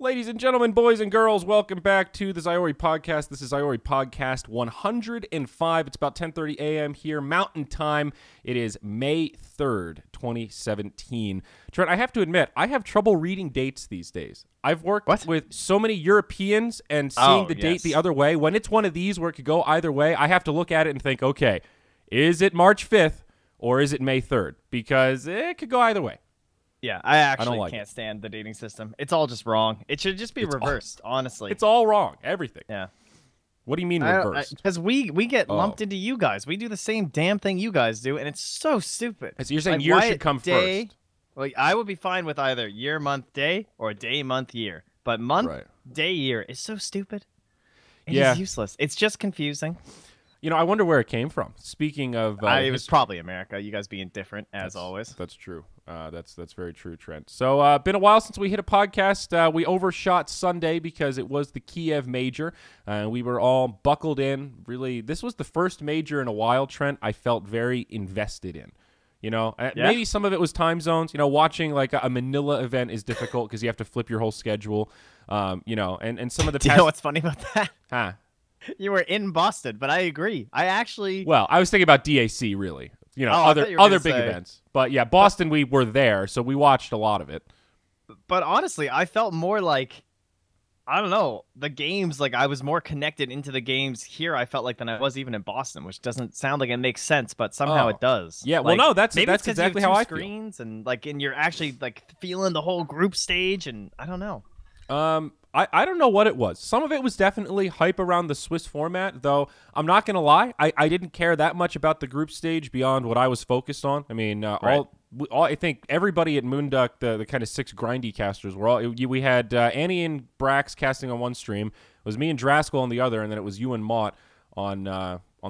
Ladies and gentlemen, boys and girls, welcome back to the Zyori Podcast. This is Zyori Podcast 105. It's about 10:30 a.m. here, Mountain Time. It is May 3rd, 2017. Trent, I have to admit, I have trouble reading dates these days. I've worked with so many Europeans and seeing the date the other way. When it's one of these where it could go either way, I have to look at it and think, okay, is it March 5th or is it May 3rd? Because it could go either way. Yeah, I actually can't stand the dating system. It's all just wrong. It should just be reversed, honestly. It's all wrong. Everything. Yeah. What do you mean reversed? Because we get lumped into you guys. We do the same damn thing you guys do, and it's so stupid. So you're saying year should come first? Well, I would be fine with either year, month, day, or day, month, year. But month, day, year is so stupid. It is useless. It's just confusing. You know, I wonder where it came from. Speaking of... it was probably America, you guys being different, as always. That's true. That's very true, Trent. So, been a while since we hit a podcast. We overshot Sunday because it was the Kiev major. We were all buckled in. Really, this was the first major in a while, Trent, I felt very invested in. You know, maybe some of it was time zones. You know, watching like a Manila event is difficult because you have to flip your whole schedule. You know, and some of the... Do you know what's funny about that? Huh? You were in Boston, but I agree. I actually... Well, I was thinking about DAC, really. You know, other big events. But yeah, Boston, we were there, so we watched a lot of it. But honestly, I felt more like, I don't know, the games, like I was more connected into the games here, I felt like, than I was even in Boston, which doesn't sound like it makes sense, but somehow it does. Yeah, like, well, no, that's exactly how I screens feel. And you're actually like feeling the whole group stage, and I don't know. I don't know what it was. Some of it was definitely hype around the Swiss format, though I'm not going to lie. I didn't care that much about the group stage beyond what I was focused on. I mean, I think everybody at Moonduck, the kind of 6 grindy casters, we had Annie and Brax casting on one stream. It was me and Draskell on the other, and then it was you and Mott on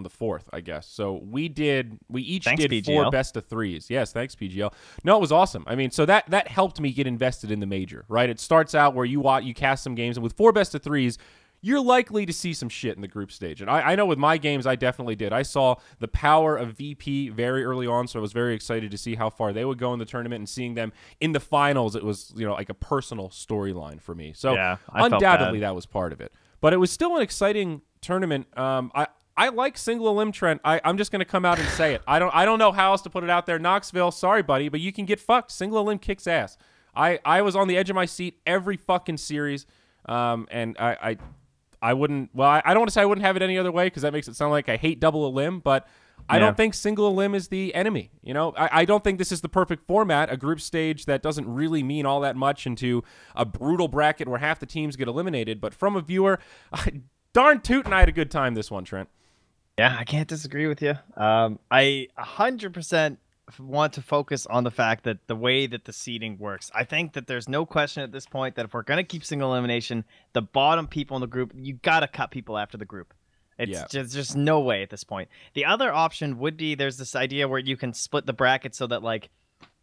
the 4th, I guess. So we each did PGL. 4 best of 3s. Yes, thanks, PGL. No, it was awesome. I mean, so that helped me get invested in the major, right? It starts out where you cast some games, and with 4 best of 3s, you're likely to see some shit in the group stage. And I know with my games, I definitely did. I saw the power of VP very early on, so I was very excited to see how far they would go in the tournament, and seeing them in the finals, it was, you know, like a personal storyline for me. So yeah, undoubtedly that was part of it. But it was still an exciting tournament. I like single elim, Trent. I'm just going to come out and say it. I don't know how else to put it out there. Knoxville, sorry, buddy, but you can get fucked. Single elim kicks ass. I was on the edge of my seat every fucking series, and I wouldn't. Well, I don't want to say I wouldn't have it any other way because that makes it sound like I hate double elim, but I don't think single elim is the enemy. You know, I don't think this is the perfect format. A group stage that doesn't really mean all that much into a brutal bracket where half the teams get eliminated. But from a viewer, darn tootin', I had a good time this one, Trent. Yeah, I can't disagree with you. I 100% want to focus on the fact that the way that the seeding works. I think that there's no question at this point that if we're going to keep single elimination, the bottom people in the group, you got to cut people after the group. It's just no way at this point. The other option would be there's this idea where you can split the bracket so that like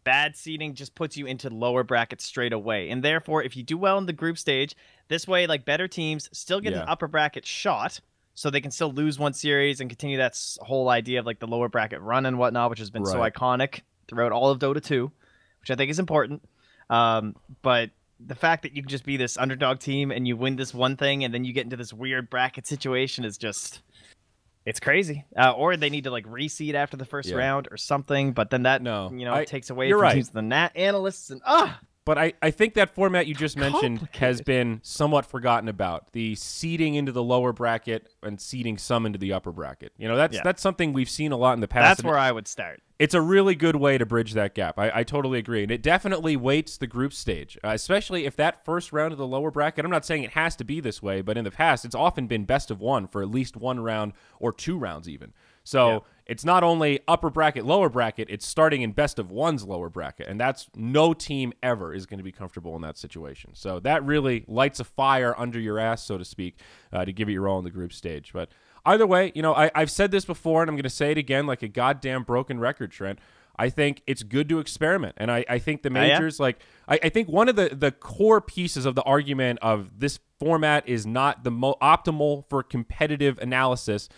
bad seeding just puts you into lower brackets straight away. And therefore, if you do well in the group stage, this way like better teams still get an upper bracket shot, so they can still lose one series and continue that whole idea of like the lower bracket run and whatnot, which has been so iconic throughout all of Dota 2, which I think is important. But the fact that you can just be this underdog team and you win this one thing and then you get into this weird bracket situation is just, it's crazy. Or they need to like reseed after the first round or something. But then that takes away from teams, the analysts and But I think that format you just mentioned has been somewhat forgotten about. The seeding into the lower bracket and seeding some into the upper bracket. You know, that's something we've seen a lot in the past. That's where I would start. It's a really good way to bridge that gap. I totally agree. And it definitely weights the group stage, especially if that first round of the lower bracket, I'm not saying it has to be this way, but in the past, it's often been best of 1 for at least 1 round or 2 rounds even. So it's not only upper bracket, lower bracket, it's starting in best of 1's lower bracket. And that's no team ever is going to be comfortable in that situation. So that really lights a fire under your ass, so to speak, to give it your all in the group stage. But either way, you know, I've said this before, and I'm going to say it again like a goddamn broken record, Trent. I think it's good to experiment. And I think the majors, I think one of the core pieces of the argument of this format is not the optimal for competitive analysis.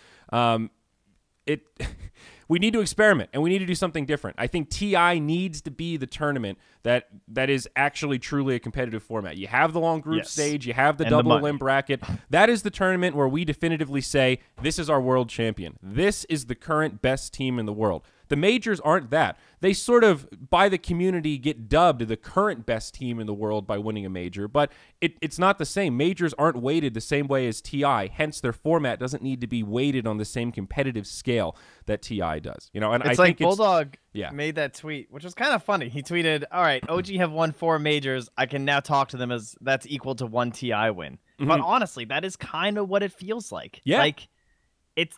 we need to experiment and we need to do something different. I think TI needs to be the tournament that is actually truly a competitive format. You have the long group stage, you have the double elim bracket. That is the tournament where we definitively say, this is our world champion. This is the current best team in the world. The majors aren't that. They sort of, by the community, get dubbed the current best team in the world by winning a major, but it's not the same. Majors aren't weighted the same way as TI, hence their format doesn't need to be weighted on the same competitive scale that TI does. You know, and it's I like think Bulldog made that tweet, which was kind of funny. He tweeted, "All right, OG have won 4 majors. I can now talk to them as that's equal to 1 TI win." But honestly, that is kind of what it feels like. Yeah, like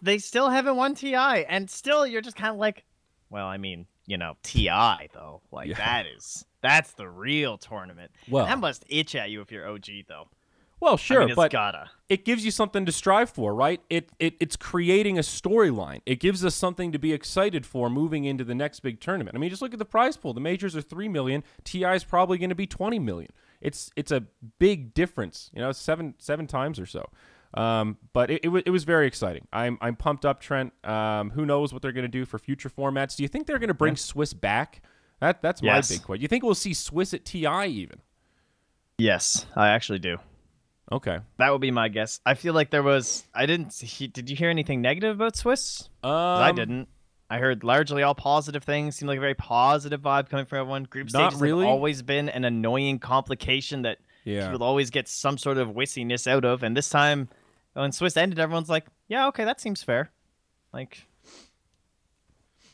they still haven't won TI, and still you're just kind of like, well, I mean, you know, TI though, like that's the real tournament. Well, that must itch at you if you're OG though. Well, sure, I mean, but gotta. It gives you something to strive for, right? It's creating a storyline. It gives us something to be excited for moving into the next big tournament. I mean, just look at the prize pool. The majors are $3 million. TI is probably going to be $20 million. It's a big difference, you know, seven times or so. But it was very exciting. I'm pumped up, Trent. Who knows what they're going to do for future formats? Do you think they're going to bring Swiss back? That's my big question. You think we'll see Swiss at TI even? Yes, I actually do. Okay, that would be my guess. I feel like there was. Did you hear anything negative about Swiss? I didn't. I heard largely all positive things. Seemed like a very positive vibe coming from everyone. Group stages have always been an annoying complication that people always get some sort of wissiness out of. And this time, when Swiss ended, everyone's like, "Yeah, okay, that seems fair." Like,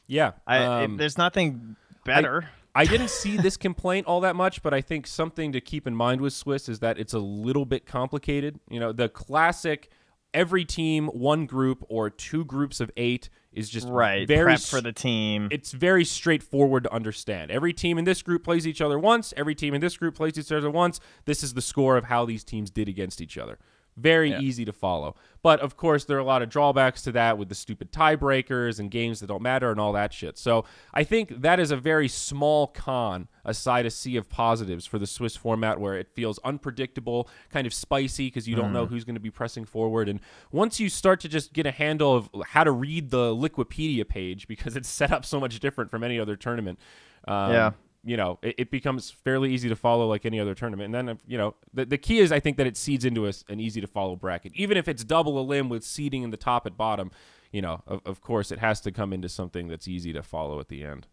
there's nothing better. I didn't see this complaint all that much, but I think something to keep in mind with Swiss is that it's a little bit complicated. You know, the classic every team, one group or 2 groups of 8 is just very prep for the team. It's very straightforward to understand. Every team in this group plays each other once. Every team in this group plays each other once. This is the score of how these teams did against each other. Very easy to follow. But, of course, there are a lot of drawbacks to that with the stupid tiebreakers and games that don't matter and all that shit. So I think that is a very small con aside a sea of positives for the Swiss format where it feels unpredictable, kind of spicy because you don't know who's going to be pressing forward. And once you start to just get a handle of how to read the Liquipedia page because it's set up so much different from any other tournament, you know, it becomes fairly easy to follow like any other tournament. And then, you know, the key is I think that it seeds into an easy-to-follow bracket. Even if it's double elim with seeding in the top at bottom, you know, of course, it has to come into something that's easy to follow at the end.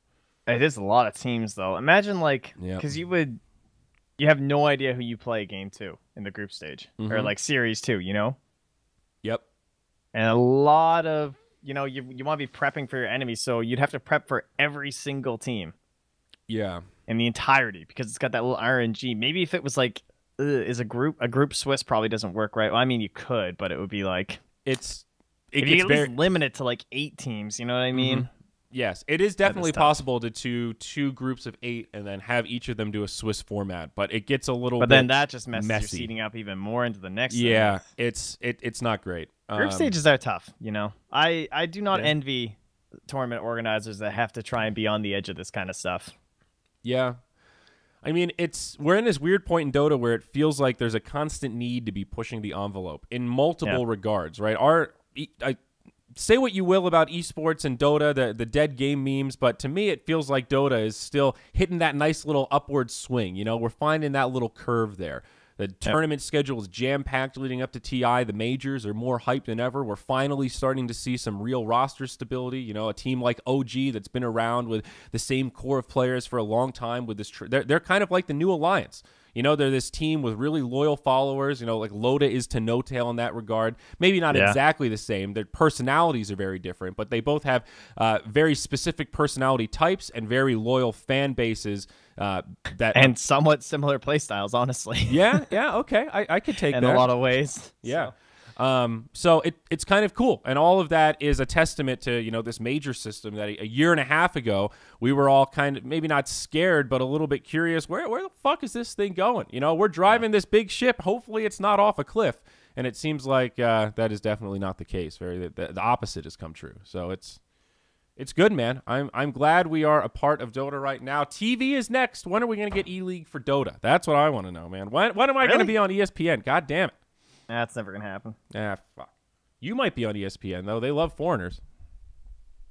It is a lot of teams, though. Imagine, like, because you have no idea who you play game 2 in the group stage. Or, like, series 2, you know? Yep. And a lot of, you know, you want to be prepping for your enemies, so you'd have to prep for every single team. Yeah, in the entirety because it's got that little RNG. Maybe if it was like, is a group Swiss probably doesn't work right. Well, I mean, you could, but it would be like it you at least limit it to like 8 teams. You know what I mean? Yes, it is definitely possible to do 2 groups of 8 and then have each of them do a Swiss format, but it gets a little. But then that just messes your seeding up even more into the next. Yeah, it's not great. Group stages are tough. You know, I do not envy tournament organizers that have to try and be on the edge of this kind of stuff. Yeah. I mean, we're in this weird point in Dota where it feels like there's a constant need to be pushing the envelope in multiple regards, right? Say what you will about esports and Dota, the dead game memes, but to me it feels like Dota is still hitting that nice little upward swing. You know, we're finding that little curve there. The tournament schedule is jam-packed leading up to TI. The majors are more hyped than ever. We're finally starting to see some real roster stability. You know, a team like OG that's been around with the same core of players for a long time with this. They're kind of like the new alliance. You know, they're this team with really loyal followers. You know, like Loda is to No Tail in that regard. Maybe not exactly the same. Their personalities are very different, but they both have very specific personality types and very loyal fan bases. And somewhat similar playstyles, honestly. yeah, okay. I could take that. In a lot of ways. Yeah. So it's kind of cool. And all of that is a testament to, you know, this major system that a year and a half ago, we were all kind of maybe not scared, but a little bit curious. Where the fuck is this thing going? You know, we're driving this big ship. Hopefully it's not off a cliff. And it seems like that is definitely not the case. The opposite has come true. So it's good, man. I'm glad we are a part of Dota right now. TV is next. When are we going to get E-League for Dota? That's what I want to know, man. When am I going to be on ESPN? God damn it. That's never going to happen. Fuck. You might be on ESPN, though. They love foreigners.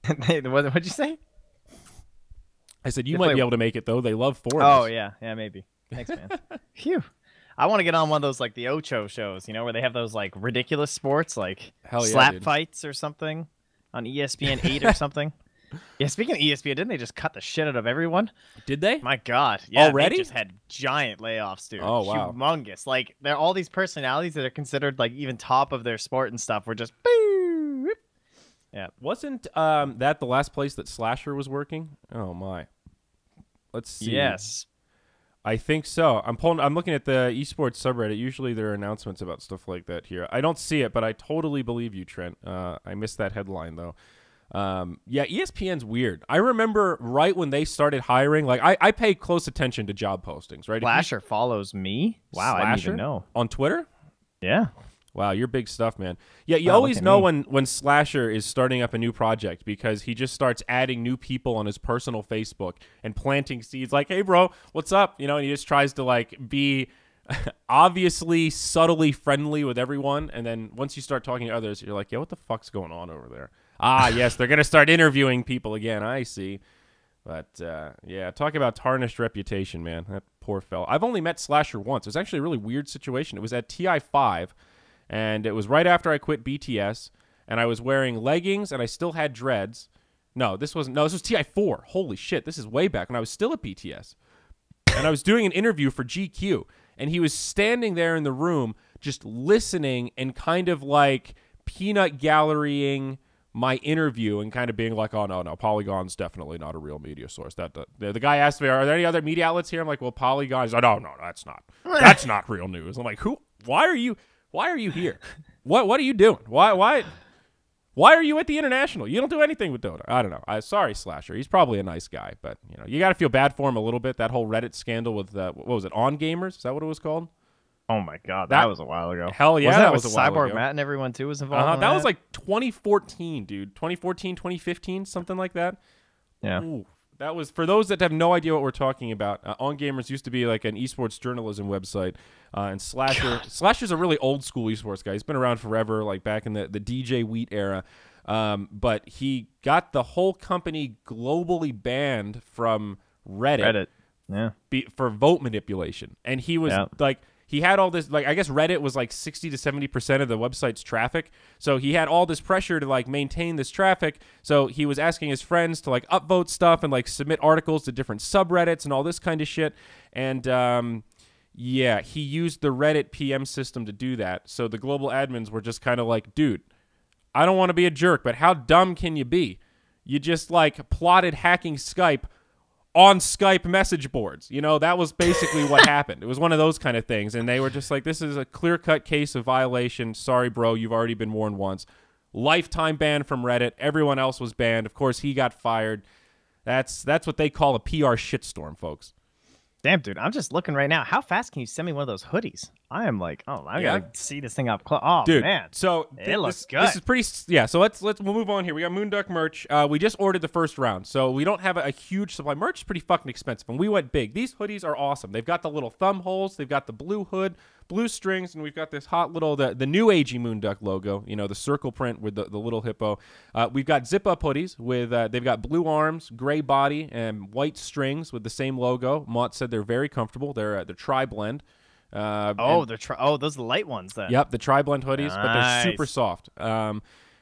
What'd you say? I said you might be able to make it though. They love foreigners. Oh yeah, maybe. Thanks, man. Phew. I want to get on one of those like the Ocho shows, where they have those like ridiculous sports, like slap fights or something on ESPN 8 or something. Yeah, speaking of ESPN, didn't they just cut the shit out of everyone? Did they? My God, yeah, already they just had giant layoffs, dude. Oh wow, humongous. Like they're all these personalities that are considered like even top of their sport and stuff. Were just boo. Yeah, wasn't that the last place that Slasher was working? Oh my. Let's see. Yes. I think so. I'm looking at the esports subreddit. Usually there are announcements about stuff like that here. I don't see it, but I totally believe you, Trent. I missed that headline though. Yeah, ESPN's weird. I remember right when they started hiring, like I pay close attention to job postings, right? Slasher follows me. Wow, Slasher? I didn't even know. On Twitter? Yeah. Wow, you're big stuff, man. Yeah, you always know when Slasher is starting up a new project because he just starts adding new people on his personal Facebook and planting seeds like, hey, bro, what's up? And he just tries to, like, be obviously subtly friendly with everyone. And then once you start talking to others, you're like, yeah, what the fuck's going on over there? Ah, yes, they're going to start interviewing people again. I see. But, yeah, talk about tarnished reputation, man. That poor fella. I've only met Slasher once. It was actually a really weird situation. It was at TI5. And it was right after I quit BTS, and I was wearing leggings, and I still had dreads. This was TI4. Holy shit, this is way back when I was still at BTS. And I was doing an interview for GQ, and he was standing there in the room just listening and kind of like peanut gallerying my interview and kind of being like, oh, no, Polygon's definitely not a real media source. The guy asked me, are there any other media outlets here? I'm like, well, Polygon. He's like, no, that's not real news. I'm like, why are you here? What are you doing? Why are you at the International? You don't do anything with Dota. I don't know. Sorry, Slasher. He's probably a nice guy, but you got to feel bad for him a little bit. That whole Reddit scandal with what was it? On Gamers? Is that what it was called? Oh my God, that was a while ago. Hell yeah, that was a while ago. Cyborg Matt and everyone too was involved. That was like 2014, dude. 2014, 2015, something like that. Yeah. Ooh. That was, for those that have no idea what we're talking about, On Gamers used to be like an esports journalism website, and Slasher's a really old school esports guy. He's been around forever, like back in the DJ Wheat era, but he got the whole company globally banned from Reddit yeah, for vote manipulation, and he was like... He had all this, like, I guess Reddit was like 60 to 70% of the website's traffic. So he had all this pressure to, like, maintain this traffic. So he was asking his friends to, like, upvote stuff and, like, submit articles to different subreddits and all this kind of shit. And, yeah, he used the Reddit PM system to do that. So the global admins were just kind of like, dude, I don't want to be a jerk, but how dumb can you be? You just, like, plotted hacking Skype on Skype message boards. That was basically what happened. It was one of those kind of things. And they were just like, this is a clear-cut case of violation. Sorry, bro, you've already been warned once. Lifetime ban from Reddit. Everyone else was banned. Of course, he got fired. That's what they call a PR shitstorm, folks. Damn, dude, I'm just looking right now. How fast can you send me one of those hoodies? I am like, I gotta see this thing up close. Oh, dude, man. So it looks good. This is pretty, yeah, so we'll move on here. We got Moonduck merch. We just ordered the first round, so we don't have a huge supply. Merch is pretty fucking expensive, and we went big. These hoodies are awesome. They've got the little thumb holes. They've got the blue hood, blue strings, and we've got this hot little, the new agey Moonduck logo, the circle print with the little hippo. We've got zip-up hoodies with, they've got blue arms, gray body, and white strings with the same logo. Mott said they're very comfortable. They're tri-blend. Those are the light ones then. Yep, the tri-blend hoodies, nice. But they're super soft.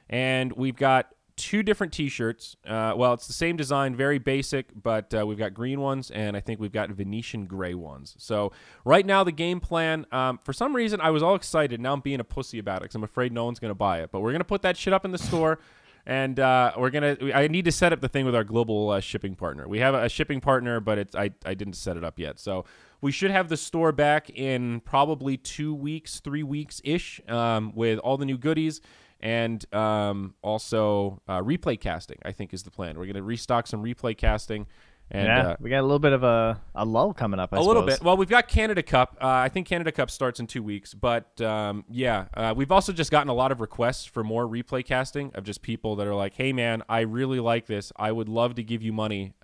And we've got 2 different T-shirts. Well, it's the same design, very basic, but we've got green ones, and I think we've got Venetian gray ones. So right now, the game plan, for some reason, I was all excited. Now I'm being a pussy about it because I'm afraid no one's going to buy it. But we're going to put that shit up in the store. And I need to set up the thing with our global shipping partner. We have a shipping partner, but I didn't set it up yet. So we should have the store back in probably 2 weeks, 3 weeks-ish, with all the new goodies. And also replay casting, I think, is the plan. We're going to restock some replay casting. And, we got a little bit of a lull coming up, I suppose. A little bit. Well, we've got Canada Cup. I think Canada Cup starts in 2 weeks. But, we've also just gotten a lot of requests for more replay casting of just people that are like, hey, man, I really like this. I would love to give you money.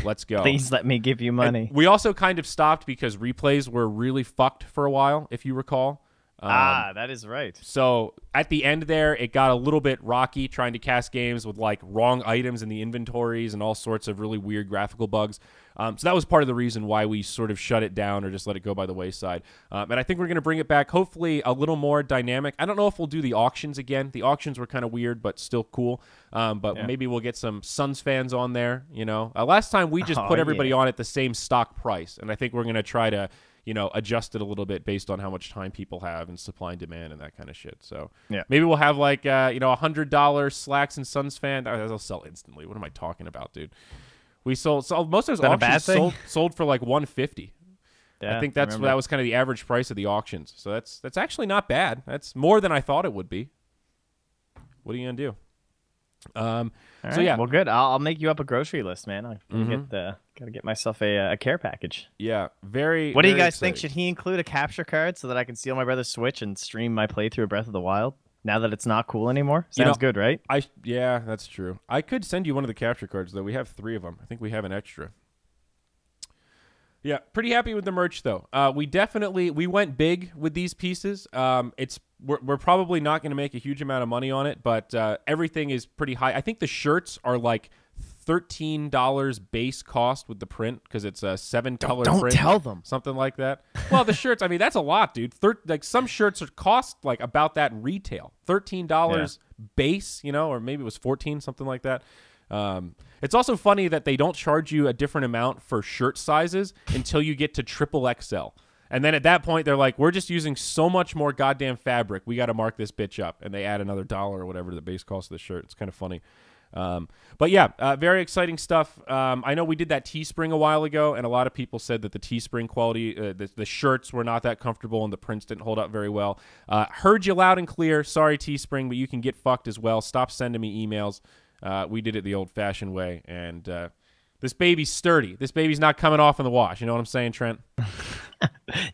Let's go. Please let me give you money. And we also kind of stopped because replays were really fucked for a while, if you recall. That is right. So at the end there, it got a little bit rocky trying to cast games with like wrong items in the inventories and all sorts of really weird graphical bugs. So that was part of the reason why we sort of shut it down or just let it go by the wayside. And I think we're going to bring it back, hopefully a little more dynamic. I don't know if we'll do the auctions again. The auctions were kind of weird, but still cool. But maybe we'll get some Suns fans on there, you know. Last time we just put everybody on at the same stock price, and I think we're going to try to, you know, adjust it a little bit based on how much time people have and supply and demand and that kind of shit. So maybe we'll have like, you know, $100 Slacks and Suns fan. They'll sell instantly. What am I talking about, dude? We sold most of those auctions sold for like $150. Yeah, I think that was kind of the average price of the auctions. So that's actually not bad. That's more than I thought it would be. What are you gonna do? So yeah, well, good. I'll make you up a grocery list, man. I gotta get myself a care package. Yeah, very. What do you guys exciting. think? Should he include a capture card so that I can steal my brother's Switch and stream my playthrough of Breath of the Wild? Now that it's not cool anymore? Sounds good, right? Yeah, that's true. I could send you one of the capture cards, though. We have 3 of them. I think we have an extra. Yeah, pretty happy with the merch, though. We went big with these pieces. We're probably not going to make a huge amount of money on it, but everything is pretty high. I think the shirts are like $13 base cost with the print because it's a 7-color print. Don't tell them. Something like that. Well, the shirts, I mean, that's a lot, dude. Like some shirts cost like about that retail. $13 base, you know, or maybe it was 14, something like that. It's also funny that they don't charge you a different amount for shirt sizes until you get to XXL. And then at that point, they're like, we're just using so much more goddamn fabric. We got to mark this bitch up. And they add another $1 or whatever to the base cost of the shirt. It's kind of funny. But yeah, very exciting stuff. I know we did that Teespring a while ago, and a lot of people said that the Teespring quality, the shirts were not that comfortable and the prints didn't hold up very well. Heard you loud and clear. Sorry, Teespring, but you can get fucked as well. Stop sending me emails. We did it the old-fashioned way, and this baby's sturdy. This baby's not coming off in the wash. You know what I'm saying, Trent?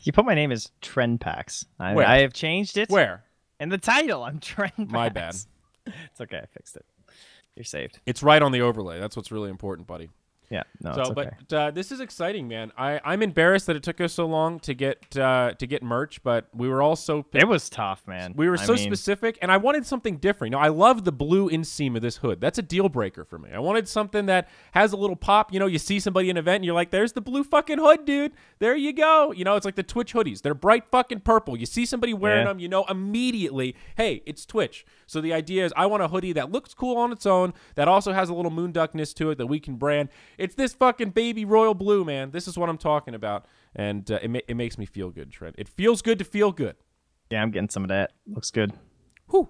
You put my name as Trend Packs. Where? I have changed it. Where? In the title, I'm Trend Packs. My bad. It's okay. I fixed it. You're saved. It's right on the overlay. That's what's really important, buddy. Yeah, no, it's okay. But this is exciting, man. I'm embarrassed that it took us so long to get merch, but we were all so... It was tough, man. We were so specific, and I wanted something different. You know, I love the blue inseam of this hood. That's a deal breaker for me. I wanted something that has a little pop. You know, you see somebody in an event, and you're like, there's the blue fucking hood, dude. There you go. You know, it's like the Twitch hoodies. They're bright fucking purple. You see somebody wearing them, you know immediately, hey, it's Twitch. So the idea is I want a hoodie that looks cool on its own, that also has a little moonduckness to it that we can brand. It's this fucking baby royal blue, man. This is what I'm talking about, and it makes me feel good, Trent. It feels good to feel good. Yeah, I'm getting some of that. Looks good. Whew.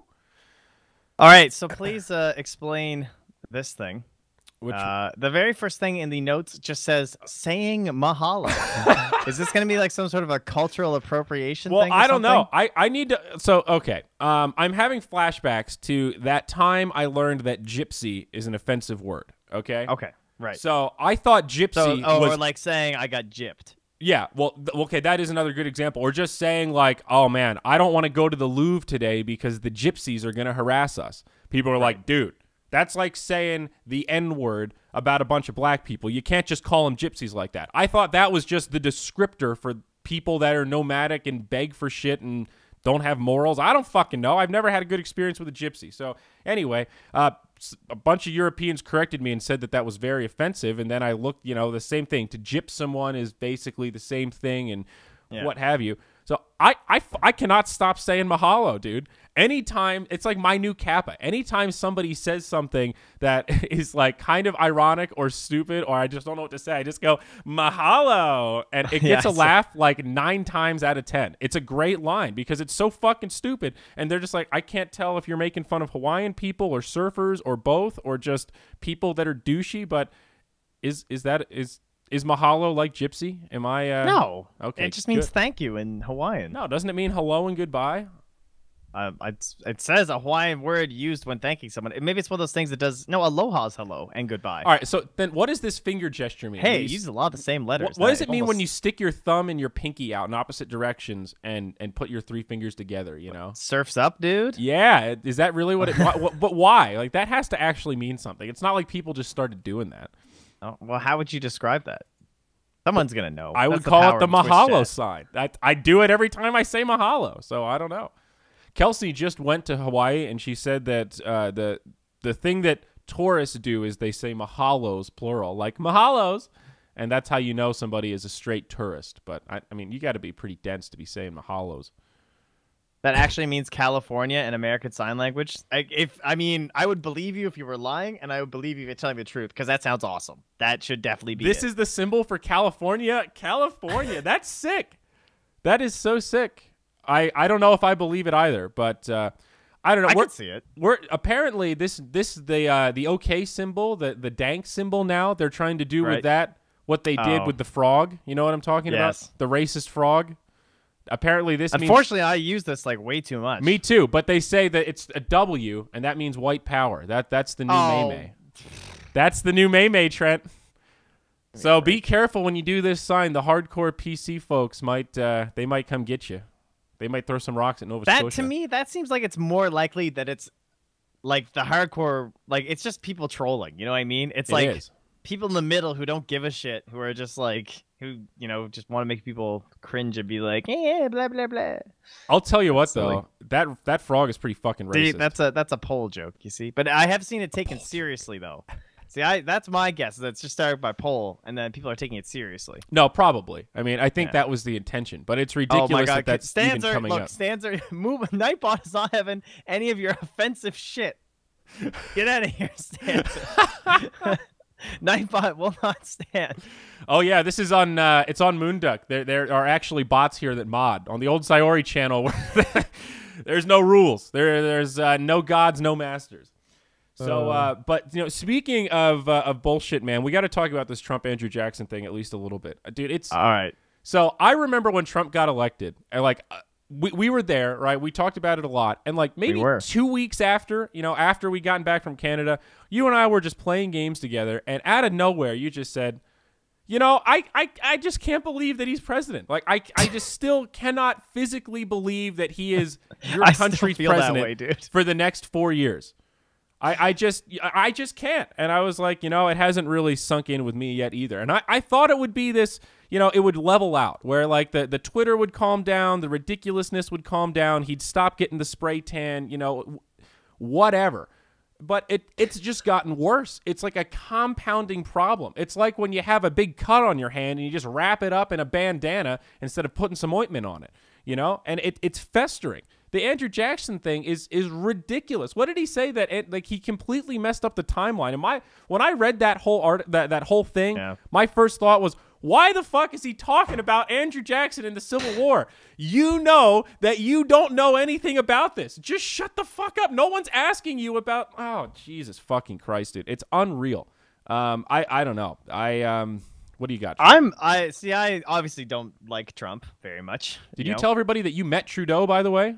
All right, so please explain this thing. Which the very first thing in the notes just says saying mahalo. Is this going to be like some sort of a cultural appropriation thing? Well, I don't know. I need to. So, okay. I'm having flashbacks to that time I learned that gypsy is an offensive word. Okay. Okay. Right. So I thought gypsy was or like saying I got gypped. Yeah. Well, okay. That is another good example. Or just saying like, oh man, I don't want to go to the Louvre today because the gypsies are going to harass us. People are like, dude. That's like saying the N-word about a bunch of black people. You can't just call them gypsies like that. I thought that was just the descriptor for people that are nomadic and beg for shit and don't have morals. I don't fucking know. I've never had a good experience with a gypsy. So anyway, a bunch of Europeans corrected me and said that that was very offensive. And then I looked, you know, the same thing. To gyp someone is basically the same thing and what have you. So I cannot stop saying mahalo, dude. Anytime, it's like my new kappa. Anytime somebody says something that is like kind of ironic or stupid or I just don't know what to say, I just go, mahalo. And it gets a laugh like 9 times out of 10. It's a great line because it's so fucking stupid. And they're just like, I can't tell if you're making fun of Hawaiian people or surfers or both or just people that are douchey. But is mahalo like gypsy? Am I? No. Okay. It just means thank you in Hawaiian. No, doesn't it mean hello and goodbye? It says a Hawaiian word used when thanking someone. Maybe it's one of those things that does... No, aloha is hello and goodbye. All right, so then what does this finger gesture mean? Hey, it uses a lot of the same letters. What does it mean when you stick your thumb and your pinky out in opposite directions and put your 3 fingers together, you know? Surf's up, dude? Yeah, is that really what it... But why? Like, that has to actually mean something. It's not like people just started doing that. Oh, well, how would you describe that? Someone's gonna know. I would That's call it power the of Twitch mahalo chat. sign. I do it every time I say mahalo, so I don't know. Kelsey just went to Hawaii, and she said that the thing that tourists do is they say mahalos, plural, like mahalos, and that's how you know somebody is a straight tourist. But, I mean, you got to be pretty dense to be saying mahalos. That actually means California in American Sign Language. I would believe you if you were lying, and I would believe you if you're telling me the truth, because that sounds awesome. That should definitely be This it. is the symbol for California? California. That's sick. That is so sick. I don't know if I believe it either, but I don't know. I can see it. We're apparently this the OK symbol, the dank symbol now. They're trying to do with that what they did with the frog. You know what I'm talking about? The racist frog. Apparently this Unfortunately, I use this like way too much. Me too, but they say that it's a W, and that means white power. That's the new May. That's the new May, Trent. So be careful when you do this sign. The hardcore PC folks might they might come get you. They might throw some rocks at Nova Scotia. That to me, that seems like it's more likely that it's like the hardcore, like it's just people trolling. You know what I mean? It's like people in the middle who don't give a shit, who are just like, who, you know, just want to make people cringe and be like, yeah, blah blah blah. I'll tell you what though, that frog is pretty fucking racist. See, that's a poll joke, you see. But I have seen it taken seriously though. See, that's my guess. That's just started by poll, and then people are taking it seriously. No, probably. I mean, I think that was the intention, but it's ridiculous that that's even coming up. Stands are Nightbot is not having any of your offensive shit. Get out of here, Stands. Nightbot will not stand. Oh yeah, this is on. It's on Moonduck. There are actually bots here that mod on the old Zyori channel. Where there's no rules. There's no gods, no masters. So, but you know, speaking of bullshit, man, we got to talk about this Trump Andrew Jackson thing at least a little bit, dude. It's all right. So I remember when Trump got elected, and like we were there, right? We talked about it a lot, and like maybe 2 weeks after, you know, after we gotten back from Canada, you and I were just playing games together, and out of nowhere, you just said, you know, I just can't believe that he's president. Like I just still cannot physically believe that he is your country's president for the next 4 years. I just can't. And I was like, you know, it hasn't really sunk in with me yet either. And I thought it would be this, you know, it would level out where like the Twitter would calm down, the ridiculousness would calm down, he'd stop getting the spray tan, you know, whatever. But it's just gotten worse. It's like a compounding problem. It's like when you have a big cut on your hand and you just wrap it up in a bandana instead of putting some ointment on it, you know? And it's festering. The Andrew Jackson thing is ridiculous. What did he say that like he completely messed up the timeline? And when I read that whole that whole thing, my first thought was, why the fuck is he talking about Andrew Jackson in the Civil War? You know that you don't know anything about this. Just shut the fuck up. No one's asking you about. Oh, Jesus fucking Christ, dude. It's unreal. I don't know. What do you got? I obviously don't like Trump very much. Did you tell everybody that you met Trudeau, by the way?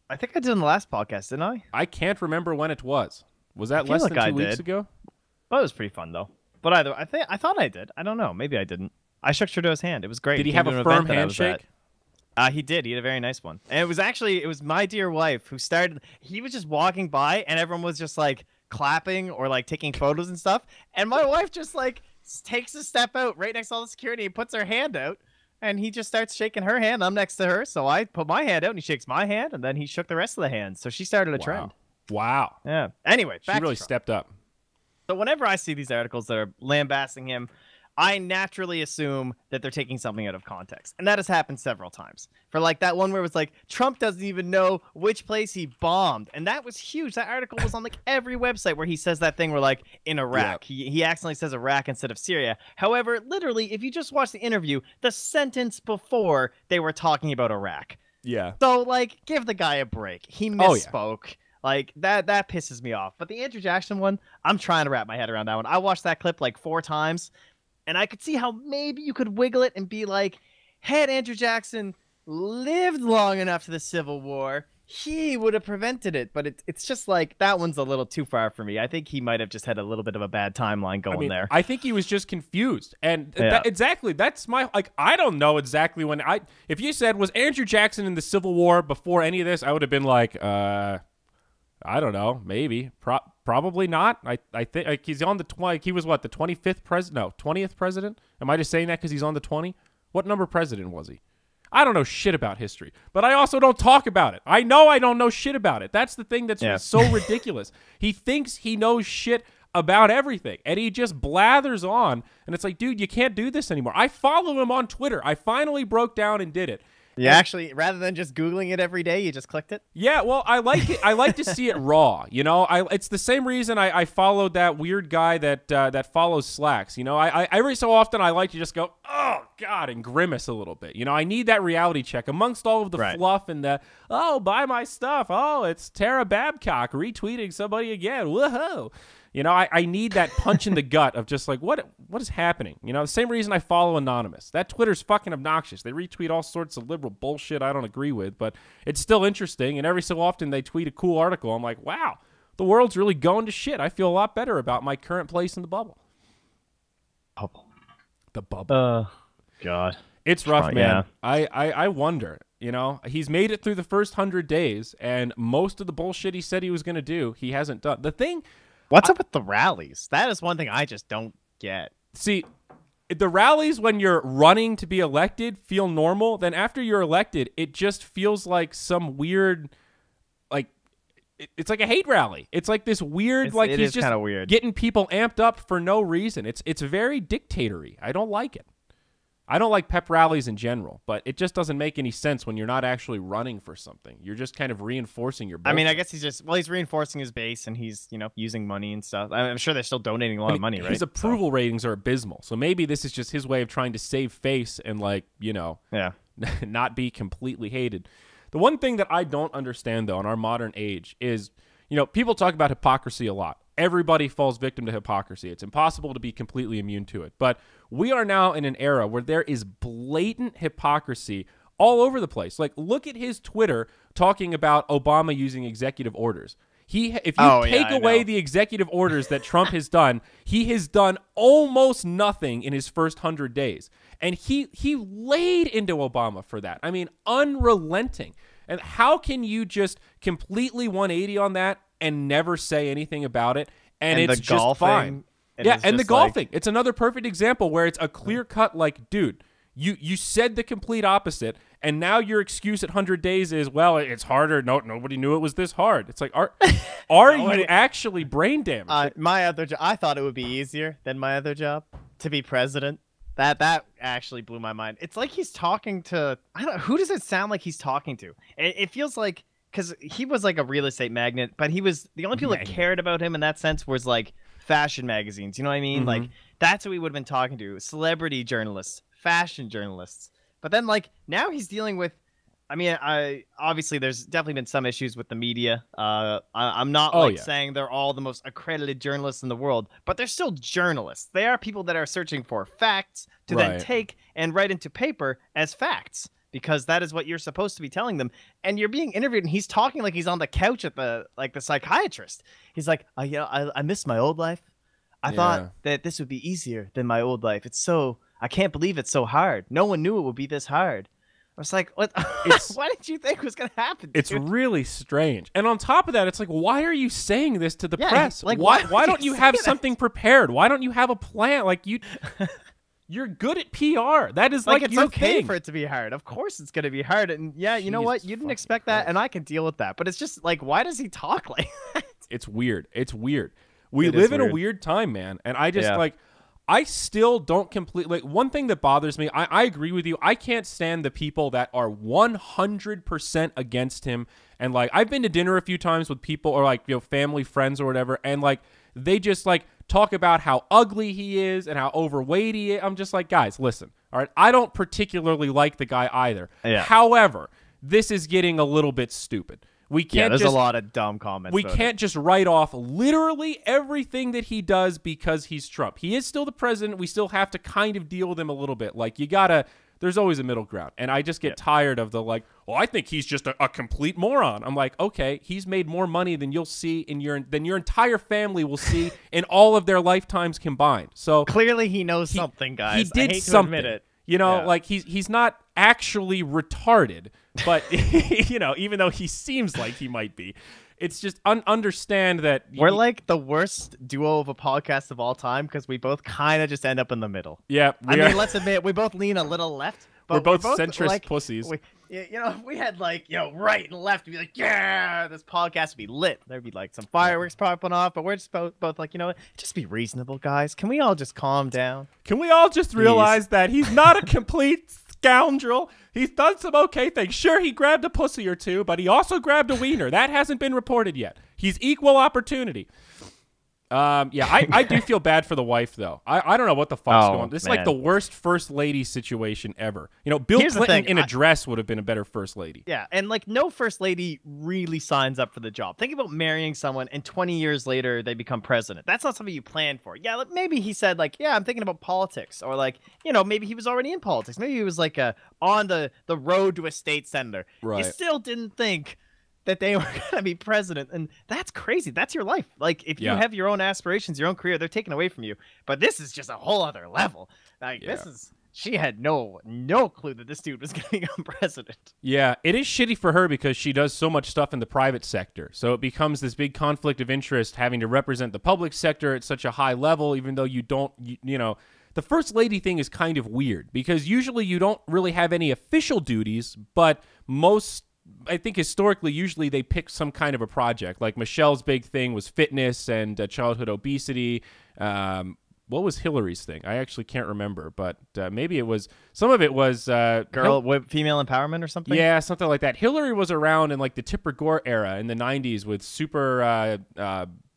I think I did in the last podcast, didn't I? I can't remember when it was. Was that less than 2 weeks ago? Well, it was pretty fun though. But either I thought I did. I don't know. Maybe I didn't. I shook Trudeau's hand. It was great. Did he have a firm handshake? He did. He had a very nice one. And it was my dear wife who started. He was just walking by, and everyone was just like clapping or like taking photos and stuff. And my wife just like takes a step out right next to all the security and puts her hand out. And he just starts shaking her hand. I'm next to her, so I put my hand out, and he shakes my hand, and then he shook the rest of the hands. So she started a trend. Wow. Yeah. Anyway, she really stepped up. So whenever I see these articles that are lambasting him, I naturally assume that they're taking something out of context. And that has happened several times. For like that one where it was like, Trump doesn't even know which place he bombed. And that was huge. That article was on like every website where he says that thing where like in Iraq. Yeah. He accidentally says Iraq instead of Syria. However, literally, if you just watch the interview, the sentence before they were talking about Iraq. Yeah. So like, give the guy a break. He misspoke. Yeah. Like, that pisses me off. But the Andrew Jackson one, I'm trying to wrap my head around that one. I watched that clip like 4 times, and I could see how maybe you could wiggle it and be like, had Andrew Jackson lived long enough to the Civil War, he would have prevented it. But it's just like, that one's a little too far for me. I think he might have just had a little bit of a bad timeline going there. I think he was just confused. And exactly, that's my, like, I don't know exactly when if you said, was Andrew Jackson in the Civil War before any of this, I would have been like, I don't know, maybe, Probably not. I think like, he's on the 20. He was what, the 25th president? No, 20th president. Am I just saying that because he's on the 20? What number president was he? I don't know shit about history, but I also don't talk about it. I know I don't know shit about it. That's the thing that's so ridiculous. He thinks he knows shit about everything, and he just blathers on, and it's like, dude, you can't do this anymore. I follow him on Twitter. I finally broke down and did it. Yeah, actually, rather than just Googling it every day, you just clicked it? Yeah, well, I like it. I like to see it raw, you know? It's the same reason I followed that weird guy that follows Slacks, you know? I every so often, I like to just go, oh, God, and grimace a little bit. You know, I need that reality check amongst all of the fluff and the, oh, buy my stuff. Oh, it's Tara Babcock retweeting somebody again. Woohoo. You know, I need that punch in the gut of just like, what is happening? You know, the same reason I follow Anonymous. That Twitter's fucking obnoxious. They retweet all sorts of liberal bullshit I don't agree with, but it's still interesting. And every so often they tweet a cool article. I'm like, wow, the world's really going to shit. I feel a lot better about my current place in the bubble. The bubble. God. It's rough, man. Yeah. I wonder. You know, he's made it through the first 100 days, and most of the bullshit he said he was going to do, he hasn't done. The thing... What's up with the rallies? That is one thing I just don't get. See, the rallies when you're running to be elected feel normal. Then after you're elected, it just feels like some weird, like, it's like a hate rally. It's like this weird, like he's just weird. Getting people amped up for no reason. It's very dictatory. I don't like it. I don't like pep rallies in general, but it just doesn't make any sense when you're not actually running for something. You're just kind of reinforcing your bullshit. I mean, I guess he's reinforcing his base, and he's, you know, using money and stuff. I'm sure they're still donating a lot of money, right? His approval ratings are abysmal. So maybe this is just his way of trying to save face and, like, you know, not be completely hated. The one thing that I don't understand, though, in our modern age is, you know, people talk about hypocrisy a lot. Everybody falls victim to hypocrisy. It's impossible to be completely immune to it. But we are now in an era where there is blatant hypocrisy all over the place. Like, look at his Twitter talking about Obama using executive orders. If you take away the executive orders that Trump has done, he has done almost nothing in his first 100 days. And he laid into Obama for that. I mean, unrelenting. And how can you just completely 180 on that and never say anything about it? And it's just fine. Yeah, and the golfing. It's another perfect example where it's a clear cut, like, dude, you said the complete opposite, and now your excuse at 100 days is, well, it's harder. No, nobody knew it was this hard. It's like, are you actually brain damaged? My other job, I thought it would be easier than my other job to be president. That actually blew my mind. It's like he's talking to, I don't know, who does it sound like he's talking to? It feels like, because he was like a real estate magnate, but he was, the only people that cared about him in that sense was like fashion magazines. You know what I mean? Like, that's who he would have been talking to. Celebrity journalists, fashion journalists. But then, like, now he's dealing with, I mean, obviously there's definitely been some issues with the media. I'm not saying they're all the most accredited journalists in the world, but they're still journalists. They are people that are searching for facts to then take and write into paper as facts, because that is what you're supposed to be telling them. And you're being interviewed, and he's talking like he's on the couch at the psychiatrist. He's like, I miss my old life. I thought that this would be easier than my old life. I can't believe it's so hard. No one knew it would be this hard. I was like, what? What did you think was going to happen, dude? It's really strange. And on top of that, it's like, why are you saying this to the press? Like, why don't you have something prepared? Why don't you have a plan? Like, you're good at PR. That is like it's your okay thing. For it to be hard. Of course it's going to be hard. And yeah, you know what? You didn't expect that, and I can deal with that. But it's just like, why does he talk like that? It's weird. It's weird. We live in a weird time, man. And I just like, I still don't completely, like, one thing that bothers me, I agree with you. I can't stand the people that are 100% against him. And, like, I've been to dinner a few times with people, or, like, you know, family, friends or whatever, and, like, they just, like, talk about how ugly he is and how overweight he is. I'm just like, guys, listen, all right? I don't particularly like the guy either. Yeah. However, this is getting a little bit stupid. We can't there's a lot of dumb comments. We can't just write off literally everything that he does because he's Trump. He is still the president. We still have to kind of deal with him a little bit. Like, you gotta, there's always a middle ground. And I just get tired of the, like, well, I think he's just a complete moron. I'm like, okay, he's made more money than you'll see than your entire family will see in all of their lifetimes combined. So clearly he knows something, guys. He did something. To admit it. You know, like, he's not actually retarded, but, you know, even though he seems like he might be, it's just understand that we're like the worst duo of a podcast of all time because we both kind of just end up in the middle. Yeah, I mean, let's admit we both lean a little left. But we're both centrist pussies. If we had like right and left, we'd be like, yeah, this podcast would be lit. There'd be like some fireworks popping off, but we're just both like, just be reasonable, guys. Can we all just calm down? Can we all just realize that he's not a complete scoundrel? He's done some okay things. Sure, he grabbed a pussy or two, but he also grabbed a wiener. That hasn't been reported yet. He's equal opportunity. I do feel bad for the wife, though. I don't know what the fuck's going on. This is like the worst first lady situation ever. Bill Clinton in a dress would have been a better first lady. Yeah, and like no first lady really signs up for the job. Think about marrying someone and 20 years later they become president. That's not something you plan for. Yeah, like maybe he said like, yeah, I'm thinking about politics, or like, maybe he was already in politics. Maybe he was like on the road to a state senator. Right. You still didn't think that they were going to be president, and that's crazy. That's your life. Like, if you have your own aspirations, your own career, they're taken away from you. But this is just a whole other level. Like, she had no clue that this dude was going to become president. Yeah, it is shitty for her because she does so much stuff in the private sector. So it becomes this big conflict of interest having to represent the public sector at such a high level, even though you don't, the first lady thing is kind of weird because usually you don't really have any official duties, but I think historically, usually they pick some kind of a project. Like Michelle's big thing was fitness and childhood obesity. What was Hillary's thing? I actually can't remember, but maybe it was some of it was female empowerment or something. Yeah, something like that. Hillary was around in like the Tipper Gore era in the '90s with super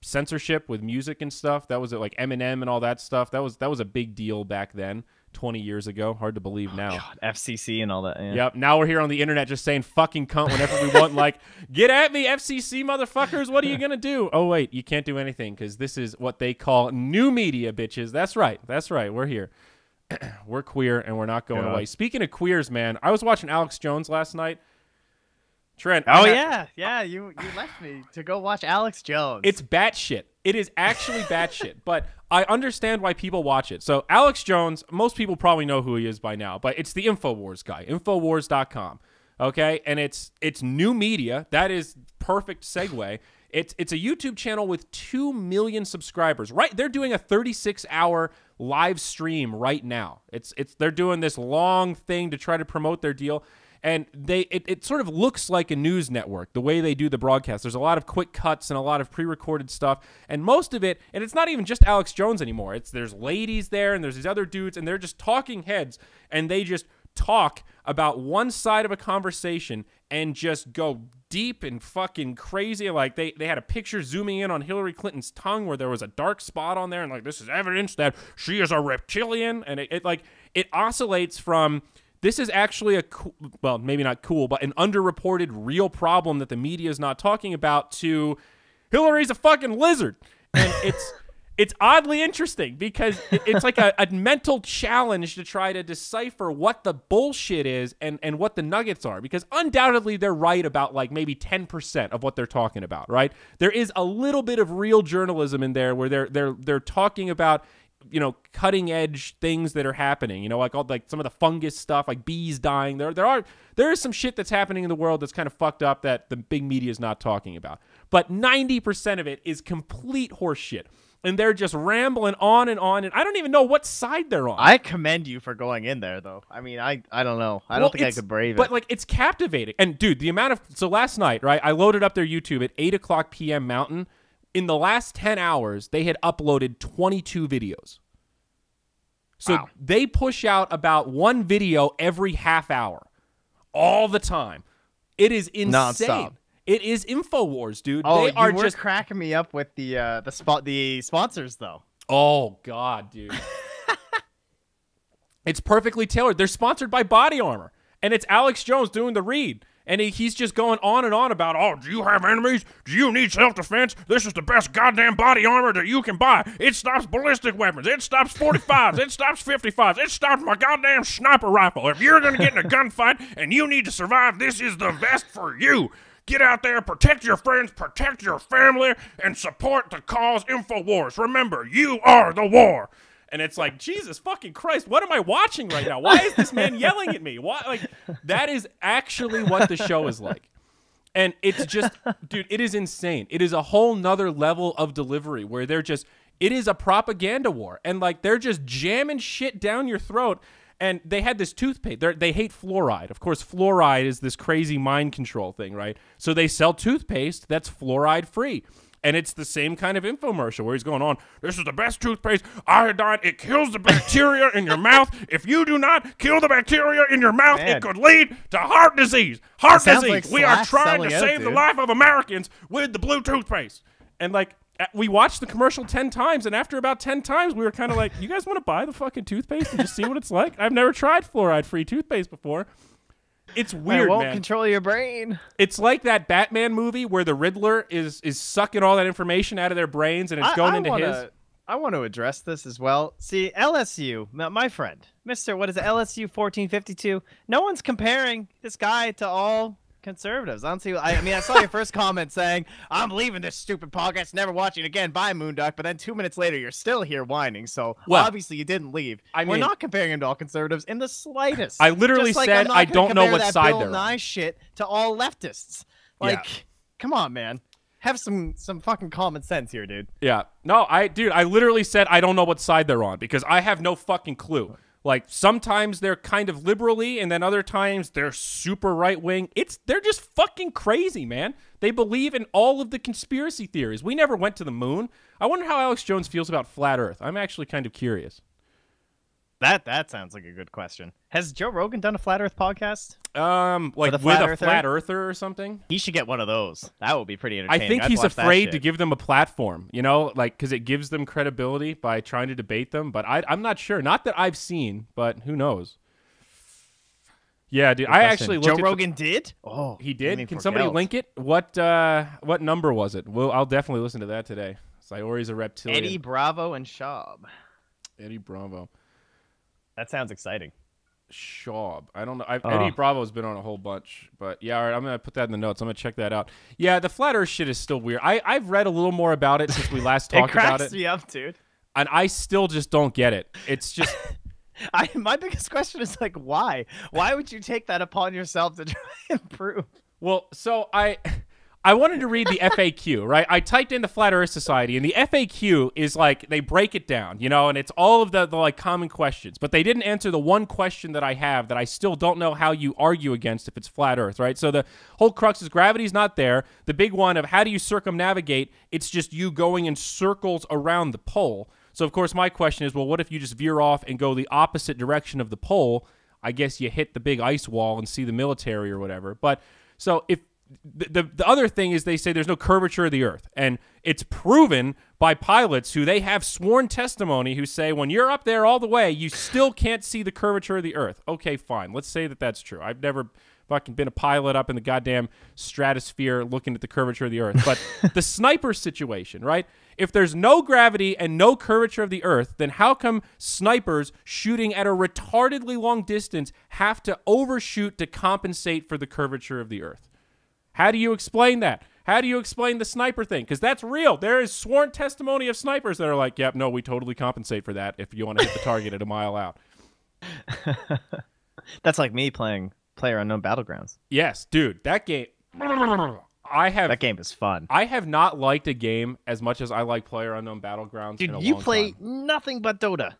censorship with music and stuff. That was like Eminem and all that stuff. That was a big deal back then. 20 years ago. Hard to believe now. God, FCC and all that. Yeah. Yep. Now we're here on the internet just saying fucking cunt whenever we want. Like, get at me, FCC motherfuckers. What are you going to do? Oh, wait. You can't do anything because this is what they call new media, bitches. That's right. That's right. We're here. We're queer and we're not going away. Speaking of queers, man, I was watching Alex Jones last night. Trent. Yeah. You left me to go watch Alex Jones. It's batshit. It is actually batshit, but I understand why people watch it. So Alex Jones, most people probably know who he is by now, but it's the InfoWars guy, Infowars.com. Okay, and it's new media. That is perfect segue. It's a YouTube channel with 2 million subscribers. Right, they're doing a 36-hour live stream right now. They're doing this long thing to try to promote their deal. And it sort of looks like a news network, the way they do the broadcast. There's a lot of quick cuts and a lot of pre-recorded stuff. And most of it, and it's not even just Alex Jones anymore. There's ladies there and there's these other dudes, and they're just talking heads. And they just talk about one side of a conversation and just go deep and fucking crazy. Like they had a picture zooming in on Hillary Clinton's tongue where there was a dark spot on there. And like, this is evidence that she is a reptilian. And it oscillates from... This is actually well, maybe not cool, but an underreported real problem that the media is not talking about to Hillary's a fucking lizard. And it's oddly interesting because it's like a mental challenge to try to decipher what the bullshit is and what the nuggets are. Because undoubtedly they're right about like maybe 10% of what they're talking about, right? There is a little bit of real journalism in there where they're talking about cutting edge things that are happening, like some of the fungus stuff, like bees dying. There is some shit that's happening in the world that's kind of fucked up that the big media is not talking about. But 90% of it is complete horse shit. And they're just rambling on, and I don't even know what side they're on. I commend you for going in there, though. I mean, I don't know. I don't think I could brave it. But, like, it's captivating. And, dude, so last night, right, I loaded up their YouTube at 8 o'clock p.m. Mountain. In the last 10 hours, they had uploaded 22 videos. So They push out about one video every half hour, all the time. It is insane. Non-stop. It is InfoWars, dude. Oh, they are just cracking me up with the sponsors, though. Oh God, dude. It's perfectly tailored. They're sponsored by Body Armor, and it's Alex Jones doing the read. And he's just going on and on about, oh, do you have enemies? Do you need self-defense? This is the best goddamn body armor that you can buy. It stops ballistic weapons. It stops 45s. It stops 55s. It stops my goddamn sniper rifle. If you're going to get in a gunfight and you need to survive, this is the vest for you. Get out there, protect your friends, protect your family, and support the cause InfoWars. Remember, you are the war. And it's like, Jesus fucking Christ, what am I watching right now? Why is this man yelling at me? Why? Like, that is actually what the show is like. And it's just, dude, it is insane. It is a whole nother level of delivery where they're just, it is a propaganda war. And like, they're just jamming shit down your throat. And they had this toothpaste. They hate fluoride. Of course, fluoride is this crazy mind control thing, right? So they sell toothpaste that's fluoride free. And it's the same kind of infomercial where he's going on, this is the best toothpaste, iodine, it kills the bacteria in your mouth. If you do not kill the bacteria in your mouth, it could lead to heart disease. Heart disease. Like we are trying to save the life of Americans with the blue toothpaste. And like, we watched the commercial 10 times, and after about 10 times, we were kind of like, you guys want to buy the fucking toothpaste and just see what it's like? I've never tried fluoride-free toothpaste before. It's weird, it won't man. Control your brain. It's like that Batman movie where the Riddler is sucking all that information out of their brains and it's going into his. I want to address this as well. See, LSU, my friend, Mr. What is it, LSU 1452? No one's comparing this guy to all conservatives. I don't see. I mean, I saw your first comment saying, "I'm leaving this stupid podcast, never watching it again." Bye, Moonduck. But then 2 minutes later, you're still here whining. So obviously, you didn't leave. We're not comparing him to all conservatives in the slightest. I literally said I don't know what side they're on. Nice shit to all leftists. Like, come on, man. Have some fucking common sense here, dude. Yeah. No, I literally said I don't know what side they're on because I have no fucking clue. Like, sometimes they're kind of liberally, and then other times they're super right-wing. They're just fucking crazy, man. They believe in all of the conspiracy theories. We never went to the moon. I wonder how Alex Jones feels about flat Earth. I'm actually kind of curious. That sounds like a good question. Has Joe Rogan done a flat Earth podcast? Like with a flat earther or something? He should get one of those. That would be pretty entertaining. I think he's afraid to give them a platform, you know, like because it gives them credibility by trying to debate them. But I'm not sure. Not that I've seen, but who knows? Yeah, dude. I actually looked. Joe Rogan did? Oh, he did. Can somebody link it? What number was it? Well, I'll definitely listen to that today. Zyori's a reptilian. Eddie Bravo and Schaub. Eddie Bravo. That sounds exciting. Schaub. I don't know. Eddie Bravo's been on a whole bunch, but yeah, all right, I'm going to put that in the notes. I'm going to check that out. Yeah, the flat Earth shit is still weird. I've read a little more about it since we last talked about it. It cracks me up, dude. And I still just don't get it. It's just... my biggest question is, like, why? Why would you take that upon yourself to try and prove? Well, so I wanted to read the FAQ, right? I typed in the Flat Earth Society, and the FAQ is like, they break it down, you know, and it's all of the like common questions, but they didn't answer the one question that I have that I still don't know how you argue against if it's flat Earth, right? So the whole crux is gravity's not there. The big one of how do you circumnavigate? It's just you going in circles around the pole. So of course my question is, well, what if you just veer off and go the opposite direction of the pole? I guess you hit the big ice wall and see the military or whatever. But so if the other thing is they say there's no curvature of the Earth, and it's proven by pilots who they have sworn testimony who say when you're up there all the way, you still can't see the curvature of the Earth. Okay, fine. Let's say that that's true. I've never fucking been a pilot up in the goddamn stratosphere looking at the curvature of the Earth. But the sniper situation, right? If there's no gravity and no curvature of the Earth, then how come snipers shooting at a retardedly long distance have to overshoot to compensate for the curvature of the Earth? How do you explain that? How do you explain the sniper thing? Because that's real. There is sworn testimony of snipers that are like, yep, no, we totally compensate for that if you want to hit the target at a mile out. That's like me playing PlayerUnknown Battlegrounds. Yes, dude, that game... That game is fun. I have not liked a game as much as I like PlayerUnknown Battlegrounds in a long time. Dude, you play nothing but Dota.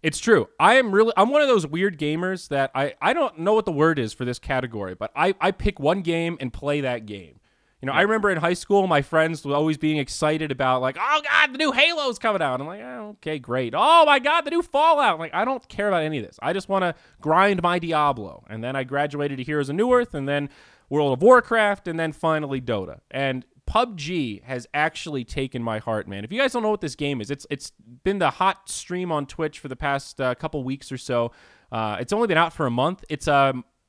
It's true. I'm one of those weird gamers that I don't know what the word is for this category, but I pick one game and play that game. You know, I remember in high school, my friends were always being excited about, like, oh, God, the new Halo's coming out. I'm like, oh, okay, great. Oh, my God, the new Fallout. I'm like, I don't care about any of this. I just want to grind my Diablo. And then I graduated to Heroes of Newerth, and then World of Warcraft, and then finally Dota. And PUBG has actually taken my heart, man. If you guys don't know what this game is, it's been the hot stream on Twitch for the past couple weeks or so. It's only been out for a month. It's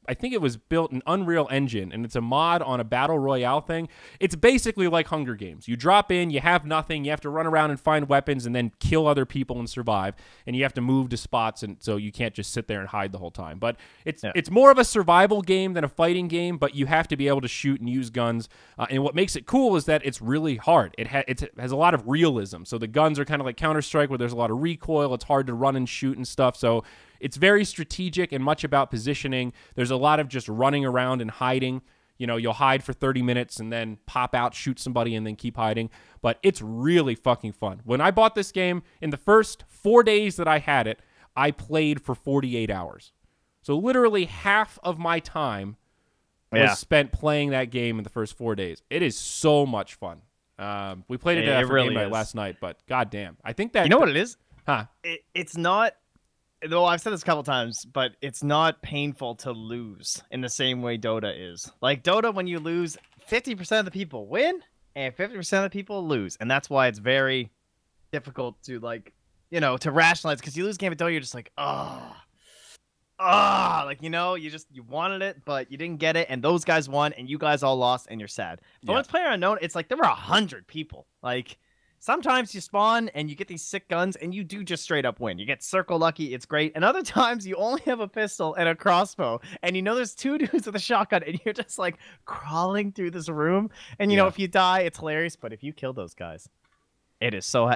I think it was built in Unreal Engine, and it's a mod on a Battle Royale thing. It's basically like Hunger Games. You drop in, you have nothing, you have to run around and find weapons and then kill other people and survive, and you have to move to spots, and so you can't just sit there and hide the whole time. But it's more of a survival game than a fighting game, but you have to be able to shoot and use guns, and what makes it cool is that it's really hard. It has a lot of realism, so the guns are kind of like Counter-Strike where there's a lot of recoil. It's hard to run and shoot and stuff, so it's very strategic and much about positioning. There's a lot of just running around and hiding. You know, you'll hide for 30 minutes and then pop out, shoot somebody, and then keep hiding. But it's really fucking fun. When I bought this game, in the first 4 days that I had it, I played for 48 hours. So literally half of my time was spent playing that game in the first 4 days. It is so much fun. We played it for game night last night, but goddamn, I think that... You know what it is? Huh? It's not... Though I've said this a couple times, but it's not painful to lose in the same way Dota is. Like Dota, when you lose, 50% of the people win and 50% of the people lose, and that's why it's very difficult to to rationalize. Because you lose a game of Dota, you're just like, like you wanted it, but you didn't get it, and those guys won, and you guys all lost, and you're sad. But when it's PlayerUnknown, it's like there were 100 people, like. Sometimes you spawn and you get these sick guns and you do just straight up win. You get circle lucky, it's great. And other times you only have a pistol and a crossbow. And there's two dudes with a shotgun and you're just like crawling through this room. And if you die, it's hilarious. But if you kill those guys, it's so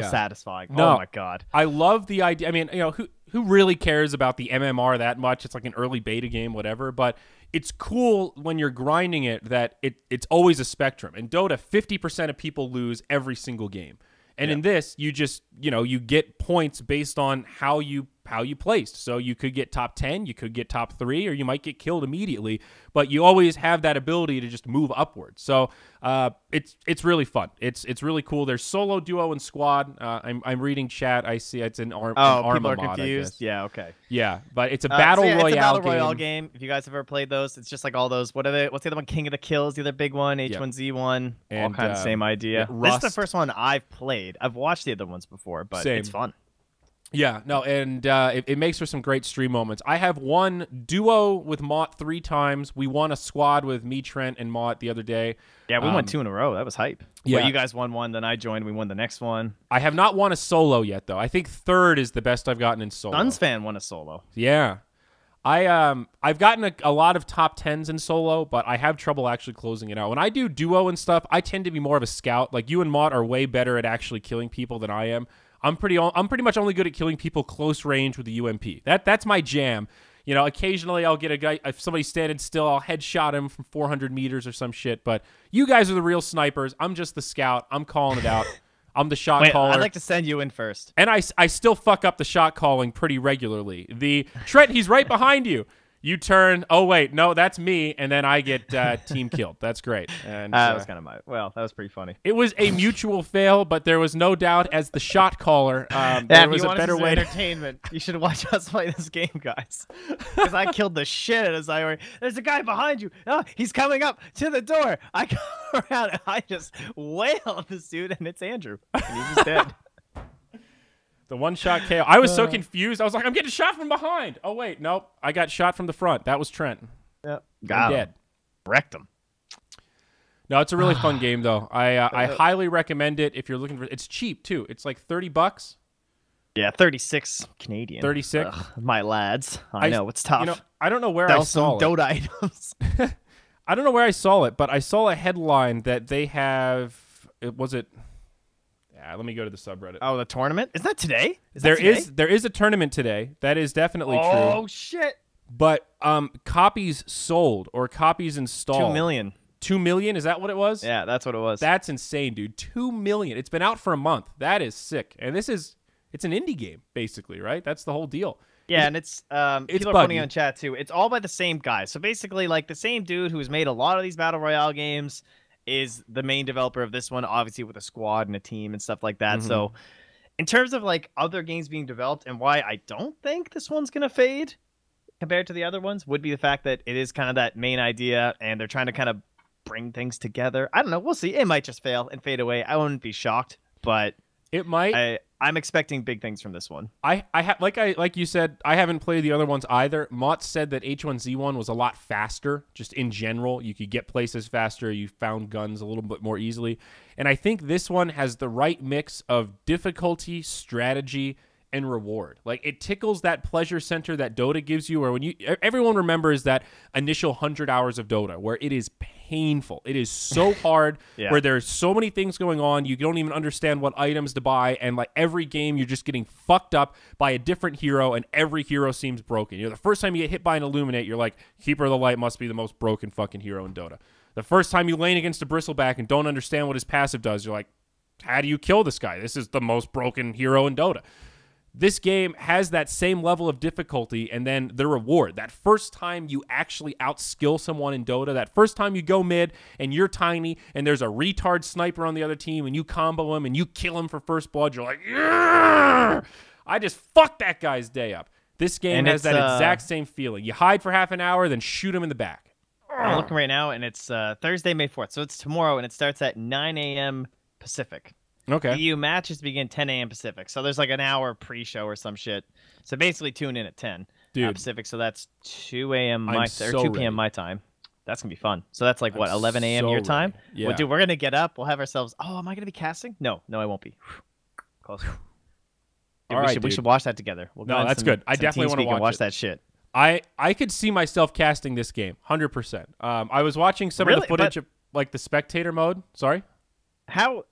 satisfying. No, oh my God. I love the idea. I mean, who really cares about the MMR that much? It's like an early beta game, whatever. But it's cool when you're grinding it that it's always a spectrum. In Dota, 50% of people lose every single game. And in this, you just, you get points based on how you placed. So you could get top 10, you could get top 3, or you might get killed immediately. But you always have that ability to just move upwards. So it's really fun. It's really cool. There's solo, duo, and squad. I'm reading chat. I see it's an Arma people are mod, confused. Yeah, okay. Yeah, but it's a battle royale it's a battle royale game. If you guys have ever played those, it's just like all those. What's the other one? King of the Kills, the other big one, H1Z1. All kind of same idea. This is the first one I've played. I've watched the other ones before, but it's fun. Yeah, no, and it makes for some great stream moments. I have won duo with Mott 3 times. We won a squad with me, Trent, and Mott the other day. Yeah, we won 2 in a row. That was hype. Yeah, well, you guys won one, then I joined. We won the next one. I have not won a solo yet, though. I think 3rd is the best I've gotten in solo. Sunsfan won a solo. Yeah. I've gotten a lot of top 10s in solo, but I have trouble actually closing it out. When I do duo and stuff, I tend to be more of a scout. Like, you and Mott are way better at actually killing people than I am. I'm pretty much only good at killing people close range with the UMP. That's my jam. Occasionally I'll get a guy, if somebody's standing still, I'll headshot him from 400 meters or some shit. But you guys are the real snipers. I'm just the scout. I'm calling it out. I'm the shot caller. I'd like to send you in first. And I still fuck up the shot calling pretty regularly. Trent, he's right behind you. You turn, oh, wait, no, that's me, and then I get team killed. That's great. And that was kind of that was pretty funny. It was a mutual fail, but there was no doubt as the shot caller, there was a better way entertainment. You should watch us play this game, guys. Because I killed the shit out of Zyori. There's a guy behind you. Oh, he's coming up to the door. I come around, and I just wail this dude, and it's Andrew. And he's just dead. The one-shot KO. I was so confused. I was like, I'm getting shot from behind. Oh, wait. Nope. I got shot from the front. That was Trent. Yep. I'm dead. Wrecked him. No, it's a really fun game, though. I highly recommend it if you're looking for... It's cheap, too. It's like $30. Yeah, 36 Canadian. 36? My lads. I know. It's tough. I don't know where I saw it. Dota items. I don't know where I saw it, but I saw a headline that they have... Let me go to the subreddit. Oh, the tournament? Is that today? There is a tournament today. That is definitely true. Oh, shit. But copies sold or copies installed. 2 million. 2 million? Is that what it was? Yeah, that's what it was. That's insane, dude. 2 million. It's been out for a month. That is sick. And it's an indie game, basically, right? That's the whole deal. Yeah, and it's people are putting on chat, too. It's all by the same guy. So basically, like, the same dude who's made a lot of these Battle Royale games is the main developer of this one, obviously with a squad and a team and stuff like that. Mm-hmm. So in terms of like other games being developed and why I don't think this one's going to fade compared to the other ones would be the fact that it is kind of that main idea and they're trying to kind of bring things together. I don't know. We'll see. It might just fail and fade away. I wouldn't be shocked, but it might. I'm expecting big things from this one. Like you said, I haven't played the other ones either. Mott said that H1Z1 was a lot faster, just in general. You could get places faster. You found guns a little bit more easily. And I think this one has the right mix of difficulty, strategy, and reward. Like, it tickles that pleasure center that Dota gives you, or when everyone remembers that initial 100 hours of Dota where it is painful. It is so hard, where there's so many things going on. You don't even understand what items to buy. And like every game, you're just getting fucked up by a different hero, and every hero seems broken. You know, the first time you get hit by an Illuminate, you're like, Keeper of the Light must be the most broken fucking hero in Dota. The first time you lane against a Bristleback and don't understand what his passive does, you're like, how do you kill this guy? This is the most broken hero in Dota. This game has that same level of difficulty, and then the reward. That first time you actually outskill someone in Dota, that first time you go mid and you're tiny and there's a retard sniper on the other team and you combo him and you kill him for first blood, you're like, yeah! I just fucked that guy's day up. This game has that exact same feeling. You hide for half an hour, then shoot him in the back. I'm looking right now, and it's Thursday, May 4th. So it's tomorrow, and it starts at 9 a.m. Pacific. Okay. EU matches begin 10 a.m. Pacific. So there's like an hour pre-show or some shit. So basically tune in at 10 Pacific. So that's 2 a.m. my or 2 p.m. my time. That's going to be fun. So that's like, what, 11 a.m. your time? Yeah. Well, dude, we're going to get up. We'll have ourselves... Oh, am I going to be casting? No, I won't be. Close. Dude, we should watch that together. We'll go that's good. I definitely want to watch that shit. I could see myself casting this game 100%. I was watching some of the footage of like the spectator mode. Sorry. How?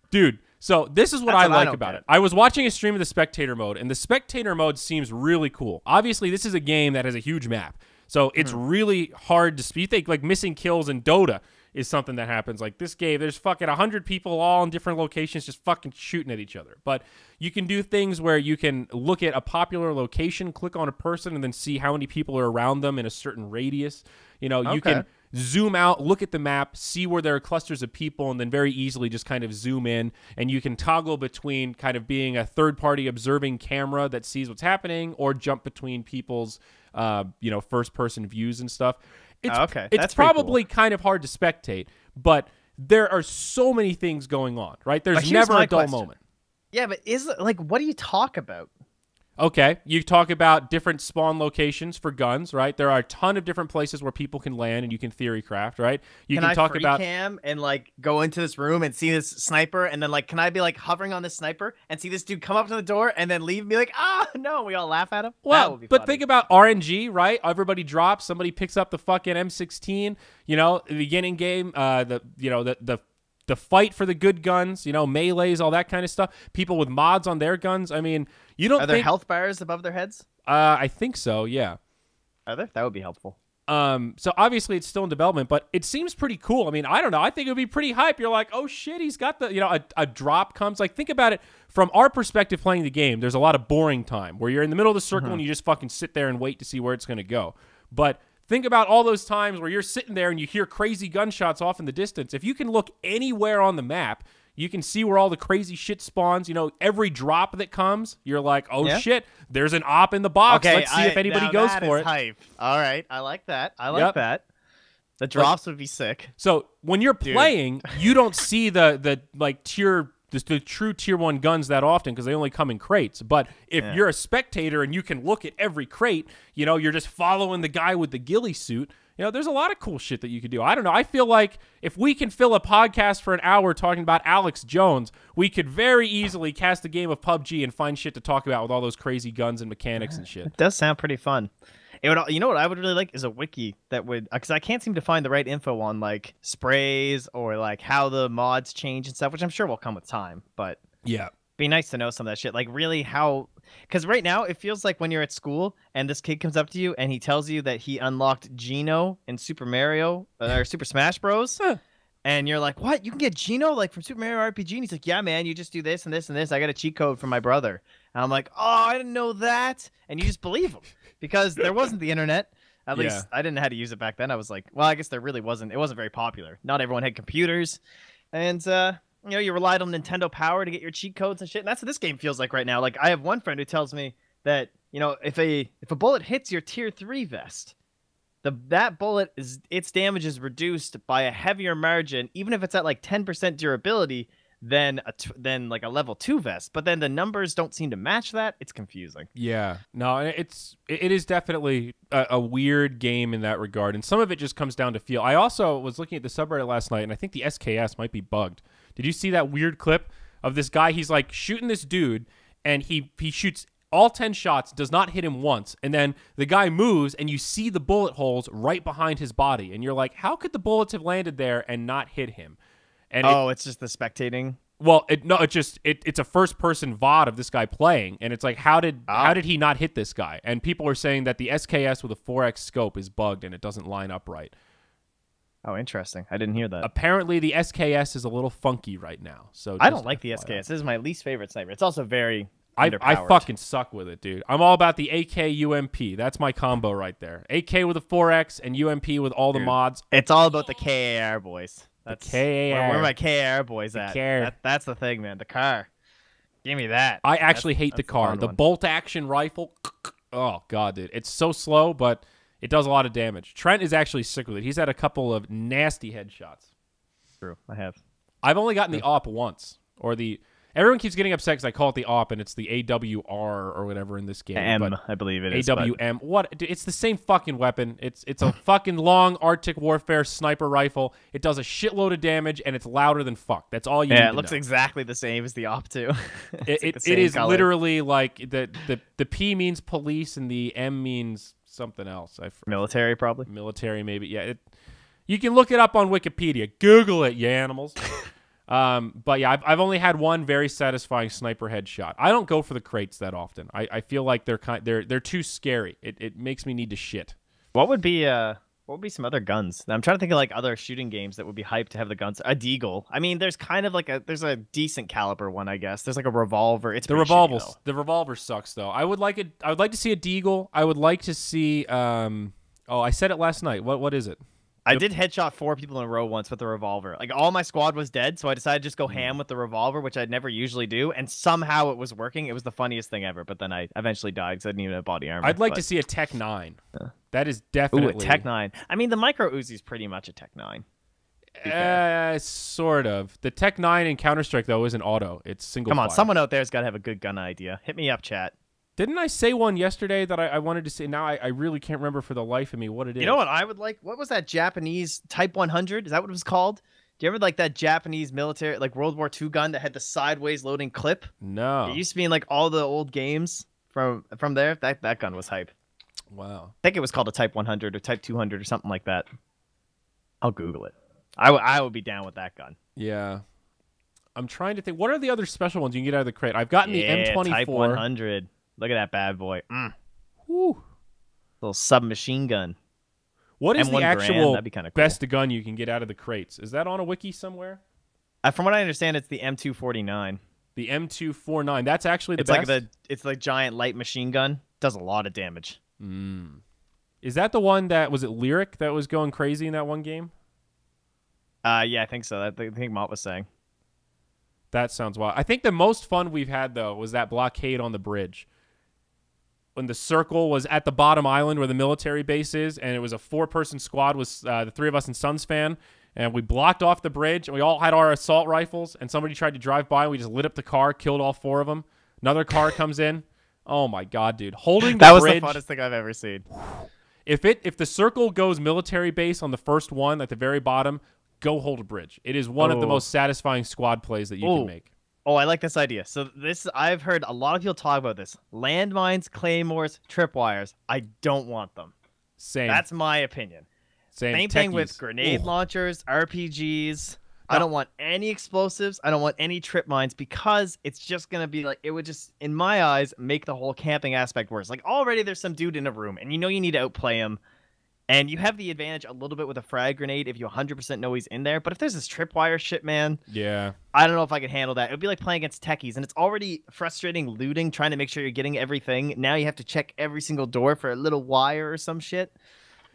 Dude, so this is what I like about it. I was watching a stream of the spectator mode, and the spectator mode seems really cool. Obviously, this is a game that has a huge map, so it's really hard to speed. You think like missing kills in Dota is something that happens. Like this game, there's fucking 100 people all in different locations just fucking shooting at each other. But you can do things where you can look at a popular location, click on a person, and then see how many people are around them in a certain radius. You know, you can zoom out, look at the map, see where there are clusters of people, and then very easily just kind of zoom in. And you can toggle between kind of being a third-party observing camera that sees what's happening, or jump between people's, first-person views and stuff. It's probably kind of hard to spectate, but there are so many things going on, right? There's never a dull moment. Yeah, but what do you talk about? Okay, you talk about different spawn locations for guns, right? There are a ton of different places where people can land and you can theory craft, right? Can I talk about cam and like go into this room and see this sniper, and then like can I be like hovering on this sniper and see this dude come up to the door and then leave and be like, no, we all laugh at him? Well, but think about RNG, right? Everybody drops, somebody picks up the fucking M16, the beginning game, the fight for the good guns, melees, all that kind of stuff. People with mods on their guns. I mean, you don't think... Are there health bars above their heads? I think so, yeah. Are there? That would be helpful. So obviously it's still in development, but it seems pretty cool. I mean, I don't know. I think it would be pretty hype. You're like, oh shit, he's got the, a drop comes. Like, think about it from our perspective playing the game. There's a lot of boring time where you're in the middle of the circle and you just fucking sit there and wait to see where it's going to go. But think about all those times where you're sitting there and you hear crazy gunshots off in the distance. If you can look anywhere on the map, you can see where all the crazy shit spawns. Every drop that comes, you're like, oh shit, there's an op in the box. Okay, let's see if anybody goes for it. Hype. All right, I like that. That. The drops would be sick. So when you're playing, you don't see the true tier 1 guns that often because they only come in crates. But if you're a spectator and you can look at every crate, you're just following the guy with the ghillie suit. There's a lot of cool shit that you could do. I don't know. I feel like if we can fill a podcast for an hour talking about Alex Jones, we could very easily cast a game of PUBG and find shit to talk about with all those crazy guns and mechanics and shit. It does sound pretty fun. It would, what I would really like is a wiki that would, because I can't seem to find the right info on like sprays or like how the mods change and stuff, which I'm sure will come with time. But yeah, be nice to know some of that shit. Like really how, because right now it feels like when you're at school and this kid comes up to you and he tells you that he unlocked Geno in Super Mario or Super Smash Bros. And you're like, what? You can get Geno like from Super Mario RPG? And he's like, yeah, man, you just do this and this and this. I got a cheat code from my brother. And I'm like, oh, I didn't know that. And you just believe him because there wasn't the internet. At least I didn't know how to use it back then. I was like, well, I guess there really wasn't. It wasn't very popular. Not everyone had computers. And, you relied on Nintendo Power to get your cheat codes and shit. And that's what this game feels like right now. Like, I have one friend who tells me that, if a bullet hits your tier 3 vest, that bullet its damage is reduced by a heavier margin, even if it's at like 10% durability than like a level 2 vest. But then the numbers don't seem to match that. It's confusing. Yeah, no, it is definitely a weird game in that regard, and some of it just comes down to feel. I also was looking at the subreddit last night, and I think the SKS might be bugged. Did you see that weird clip of this guy? He's like shooting this dude, and he shoots all 10 shots, does not hit him once, and then the guy moves, and you see the bullet holes right behind his body, and you're like, how could the bullets have landed there and not hit him? And it's just the spectating. Well, it's a first-person VOD of this guy playing, and it's like, how did he not hit this guy? And people are saying that the SKS with a 4x scope is bugged and it doesn't line up right. Oh, interesting. I didn't hear that. Apparently, the SKS is a little funky right now. So I don't like the SKS. This is my least favorite sniper. It's also very underpowered. I fucking suck with it, dude. I'm all about the AK UMP. That's my combo right there. AK with a 4x and UMP with all the mods. It's all about the KAR, boys. That's KAR. Where my KAR boys at? That's the thing, man. The car. Give me that. I actually hate the car. The bolt action rifle. Oh, God, dude. It's so slow, but it does a lot of damage. Trent is actually sick with it. He's had a couple of nasty headshots. True. I have. I've only gotten the AWP once. Everyone keeps getting upset because I call it the AWP, and it's the AWR or whatever in this game. I believe it is. AWM. What? Dude, it's the same fucking weapon. It's a fucking long Arctic Warfare sniper rifle. It does a shitload of damage, and it's louder than fuck. That's all you need to know. Yeah, it looks exactly the same as the AWP, too. It is color. Literally like the P means police, and the M means something else. Military, probably. Military, maybe. Yeah. You can look it up on Wikipedia. Google it, you animals. But yeah, I've only had one very satisfying sniper headshot. I don't go for the crates that often. I feel like they're too scary. It makes me need to shit. What would be some other guns? I'm trying to think of like other shooting games that would be hyped to have the guns. A deagle. I mean, there's kind of like there's a decent caliber one, I guess. There's like a revolver. It's the revolver. The revolver sucks though. I would like to see a deagle. I would like to see. I said it last night. What is it? I did headshot 4 people in a row once with the revolver. Like, all my squad was dead, so I decided to just go ham with the revolver, which I'd never usually do, and somehow it was working. It was the funniest thing ever, but then I eventually died because I didn't even have body armor. I'd like to see a Tech 9. That is definitely... Ooh, a Tech 9. I mean, the Micro Uzi is pretty much a Tech 9. Sort of. The Tech 9 in Counter-Strike, though, isn't auto. It's single fire. Come on, someone out there's got to have a good gun idea. Hit me up, chat. Didn't I say one yesterday that I wanted to say? Now I really can't remember for the life of me what it is. You know what I would like? What was that Japanese Type 100? Is that what it was called? Do you ever like that Japanese military, like World War II gun that had the sideways loading clip? No. It used to be in like all the old games from there. That gun was hype. Wow. I think it was called a Type 100 or Type 200 or something like that. I'll Google it. I would be down with that gun. Yeah. I'm trying to think. What are the other special ones you can get out of the crate? I've gotten the M24. Type 100. Look at that bad boy. Whew. Little submachine gun. What is the actual That'd be kinda cool. best gun you can get out of the crates? Is that on a wiki somewhere? From what I understand, it's the M249. The M249. That's actually the best? It's like giant light machine gun. Does a lot of damage. Is that the one that, was it Lyric that was going crazy in that one game? Yeah, I think so. I think Mott was saying. That sounds wild. I think the most fun we've had, though, was that blockade on the bridge. When the circle was at the bottom island where the military base is, and it was a 4-person squad with the 3 of us and Suns fan, and we blocked off the bridge, and we all had our assault rifles, and somebody tried to drive by, and we just lit up the car, killed all 4 of them. Another car comes in. Oh, my God, dude. Holding the bridge. That was the funnest thing I've ever seen. If the circle goes military base on the first one at the very bottom, go hold a bridge. It is one of the most satisfying squad plays that you can make. Oh, I like this idea. So I've heard a lot of people talk about this. Landmines, claymores, tripwires. I don't want them. Same. That's my opinion. Same thing with grenade launchers, RPGs. No. I don't want any explosives. I don't want any trip mines because it's just going to be like, it would just, in my eyes, make the whole camping aspect worse. Like, already there's some dude in a room, and you know you need to outplay him. And you have the advantage a little bit with a frag grenade if you 100% know he's in there. But if there's this tripwire shit, man, yeah, I don't know if I can handle that. It would be like playing against techies, and it's already frustrating looting, trying to make sure you're getting everything. Now you have to check every single door for a little wire or some shit.